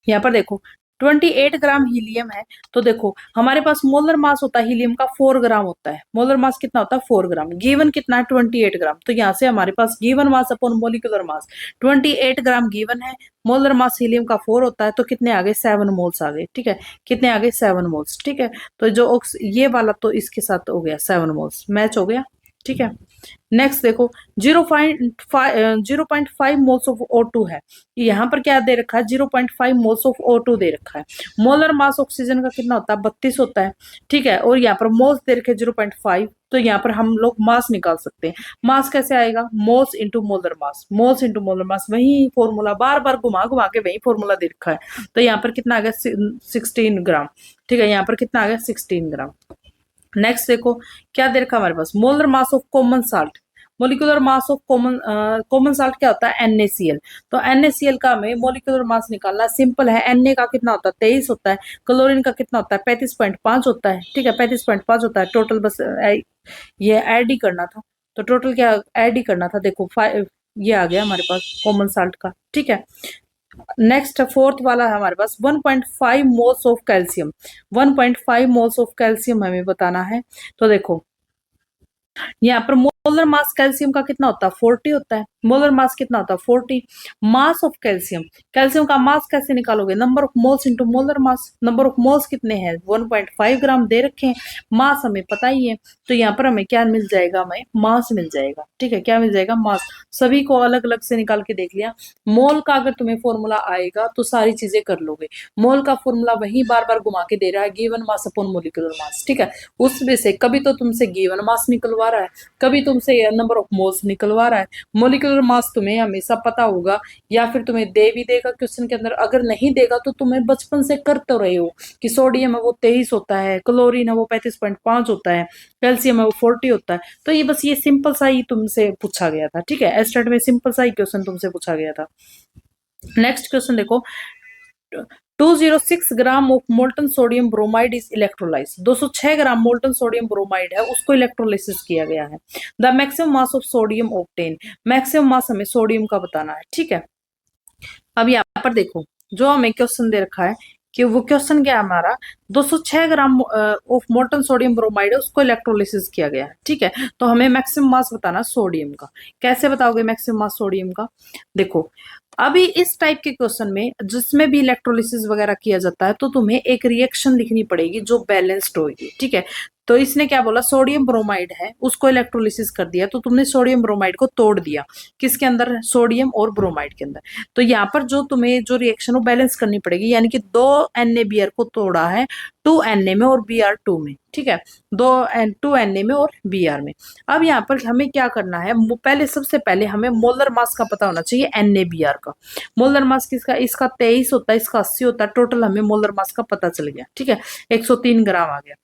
यहाँ पर देखो 28 ग्राम हीलियम है, तो देखो हमारे पास मोलर मास होता है हीलियम का 4 ग्राम होता है। मोलर मास कितना होता है? 4 ग्राम। गिवन कितना है? 28 ग्राम। तो यहाँ से हमारे पास given mass upon molecular mass 28 gram given है। मोलर मास हीलियम का 4 होता है, तो कितने आ गए? 7 मोल्स आ गए। ठीक है, कितने आ गए? 7 मोल्स। ठीक है, तो जो ये वाला तो इसके साथ हो गया 7 मोल्स, मैच हो गया। ठीक है, नेक्स्ट देखो 0.5 मोल्स ऑफ O2 है। यहाँ पर क्या दे रखा है? 0.5 मोल्स ऑफ O2 दे रखा है। मोलर मास ऑक्सीजन का कितना होता है? 32 होता है। ठीक है, और यहाँ पर मोल्स दे रखे 0.5, तो यहाँ पर हम लोग मास निकाल सकते हैं। मास कैसे आएगा? Moles into molar mass. Moles into molar mass, वही फॉर्मूला बार बार घुमा घुमा के वही फॉर्मूला दे रखा है। तो यहाँ पर कितना आ गया? 16 ग्राम। ठीक है, यहाँ पर कितना आ गया? 16 ग्राम। नेक्स्ट देखो क्या दे रखा हमारे पास? Molar mass of common salt. Molecular mass of common salt क्या होता है? NaCl। तो NaCl का हमें मोलिकुलर मास निकालना सिंपल है। Na का कितना होता है? 23 होता है। क्लोरीन का कितना होता है? 35.5 होता है। ठीक है, 35.5 होता है टोटल। बस ये ऐड ही करना था, तो टोटल क्या ऐड ही करना था। देखो 5 ये आ गया हमारे पास कॉमन साल्ट का। ठीक है, नेक्स्ट फोर्थ वाला है हमारे पास 1.5 moles of calcium. 1.5 moles of calcium हमें बताना है। तो देखो यहाँ पर मोलर मास कैल्शियम का कितना होता है 40 होता है। मोलर मास कितना होता है 40। मास ऑफ कैल्शियम, कैल्शियम का मास कैसे निकालोगे, number of moles into molar mass. Number of moles कितने हैं 1.5 ग्राम दे रखे हैं, मास हमें पता ही है, तो यहाँ पर हमें क्या मिल जाएगा, हमें मास मिल जाएगा। ठीक है, क्या मिल जाएगा, मास। सभी को अलग अलग से निकाल के देख लिया। मोल का अगर तुम्हें फॉर्मूला आएगा तो सारी चीजें कर लोगे। मोल का फॉर्मूला वही बार बार घुमा के दे रहा है, गिवन मास अपॉन मोलिकुलर मास। ठीक है, उसमें से कभी तो तुमसे गिवन मास निकलवा रहा है, कभी तुमसे नंबर ऑफ मोल्स निकलवा रहा है। मोलिकुलर मास तुम्हें हमेशा पता होगा, या फिर तुम्हें दे भी देगा क्वेश्चन के अंदर, अगर नहीं देगा तो तुम्हें बचपन से कर तो रहे हो कि सोडियम है वो 23 होता है, क्लोरीन है वो 35.5 होता है, कैल्शियम है वो 40 होता है। तो ये बस ये सिंपल सा ही तुमसे पूछा गया था। ठीक है, एस्टेट में सिंपल सा ही क्वेश्चन तुमसे पूछा गया था। नेक्स्ट क्वेश्चन देखो, 206 gram of molten sodium bromide is electrolyse. 206 gram molten sodium bromide है, उसको इलेक्ट्रोलाइसिस किया गया है। The maximum mass of sodium obtain, maximum mass हमें सोडियम का बताना है। ठीक है, अब यहाँ पर देखो जो हमें क्वेश्चन दे रखा है कि वो क्वेश्चन क्या है हमारा, 206 gram of molten sodium bromide है, उसको इलेक्ट्रोलिसिस किया गया है। ठीक है, तो हमें मैक्सिमम मास बताना सोडियम का। कैसे बताओगे मैक्सिमम मास सोडियम का, देखो अभी इस टाइप के क्वेश्चन में जिसमें भी इलेक्ट्रोलिसिस वगैरह किया जाता है तो तुम्हें एक रिएक्शन लिखनी पड़ेगी जो बैलेंस्ड होगी। ठीक है, तो इसने क्या बोला, सोडियम ब्रोमाइड है उसको इलेक्ट्रोलिसिस कर दिया, तो तुमने सोडियम ब्रोमाइड को तोड़ दिया, किसके अंदर, सोडियम और ब्रोमाइड के अंदर। तो यहाँ पर जो तुम्हें जो रिएक्शन वो बैलेंस करनी पड़ेगी, यानी कि 2 NaBr को तोड़ा है 2Na में और Br2 में। ठीक है, 2Na में और Br में। अब यहाँ पर हमें क्या करना है, पहले सबसे पहले हमें मोलर मास का पता होना चाहिए NaBr का। मोलर मास किसका, इसका 23 होता है, इसका 80 होता है, टोटल हमें मोलर मास का पता चल गया। ठीक है, 103 ग्राम आ गया।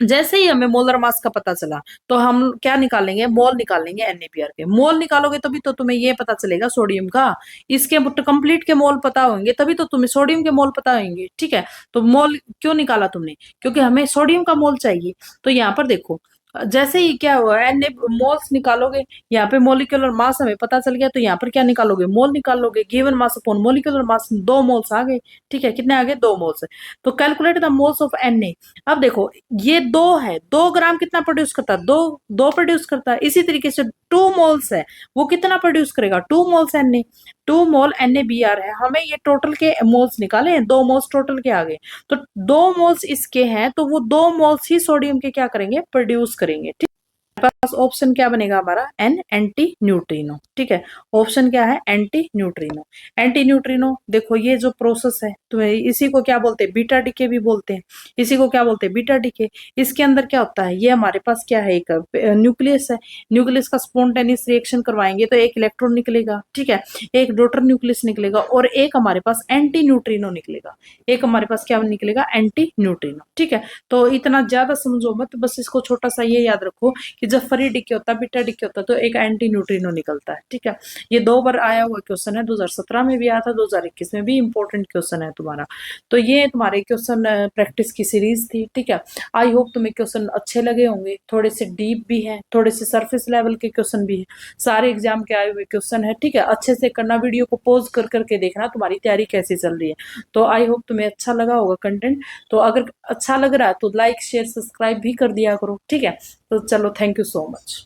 जैसे ही हमें मोलर मास का पता चला तो हम क्या निकालेंगे, मोल निकालेंगे NaBr के। मोल निकालोगे तभी तो तुम्हें ये पता चलेगा सोडियम का, इसके कंप्लीट के मोल पता होंगे तभी तो तुम्हें सोडियम के मोल पता होंगे। ठीक है, तो मोल क्यों निकाला तुमने, क्योंकि हमें सोडियम का मोल चाहिए। तो यहाँ पर देखो जैसे ही क्या हुआ एन मोल्स निकालोगे, यहाँ पे मोलिकुलर मास हमें पता चल गया, तो यहाँ पर क्या निकालोगे, मोल निकालोगे। Given mass upon molecular mass, 2 moles आ गए। ठीक है, कितने आ गए, 2 मोल्स। तो calculate the moles of Na। अब देखो ये 2 है, 2 ग्राम कितना प्रोड्यूस करता है, दो दो प्रोड्यूस करता है। इसी तरीके से 2 मोल्स है, वो कितना प्रोड्यूस करेगा, 2 मोल्स Na। 2 मोल NaBr है, हमें ये टोटल के मोल्स निकाले हैं, 2 मोल्स टोटल के आ गए। तो 2 मोल्स इसके हैं, तो वो 2 मोल्स ही सोडियम के क्या करेंगे, प्रोड्यूस करेंगे। ठीक, पास ऑप्शन क्या बनेगा हमारा, एंटी न्यूट्रिनो। ठीक है, ऑप्शन क्या है, एंटी न्यूट्रिनो। एंटी न्यूट्रिनो देखो ये जो प्रोसेस है तो इसी को क्या बोलते हैं, बीटा डीके भी बोलते हैं, इसी को क्या बोलते हैं, बीटा डीके। इसके अंदर क्या होता है, ये हमारे पास क्या है, एक न्यूक्लियस है, न्यूक्लियस का स्पॉन्टेनियस रिएक्शन करवाएंगे तो एक इलेक्ट्रॉन निकलेगा। ठीक है, एक डॉटर न्यूक्लियस निकलेगा और एक हमारे पास एंटी न्यूट्रिनो निकलेगा। एक हमारे पास क्या निकलेगा, एंटी न्यूट्रिनो। ठीक है, तो इतना ज्यादा समझो मत, बस इसको छोटा सा ये याद रखो कि जब फ्री डीके होता है, बीटा डीके होता है, तो एक एंटी न्यूट्रिनो निकलता है। ठीक है, ये 2 बार आया हुआ क्वेश्चन है, 2017 में भी आया था, 2021 में भी इंपॉर्टेंट क्वेश्चन है तुम्हारा। तो ये तुम्हारे क्वेश्चन प्रैक्टिस की सीरीज थी। ठीक है, आई होप तुम्हें क्वेश्चन अच्छे लगे होंगे, थोड़े से डीप भी हैं, थोड़े से सरफेस लेवल के क्वेश्चन भी हैं, सारे एग्जाम के आए हुए क्वेश्चन है। ठीक है, अच्छे से करना, वीडियो को पॉज कर करके देखना तुम्हारी तैयारी कैसी चल रही है। तो आई होप तुम्हें अच्छा लगा होगा कंटेंट। तो अगर अच्छा लग रहा है तो लाइक शेयर सब्सक्राइब भी कर दिया करो। ठीक है, तो चलो, थैंक यू सो मच।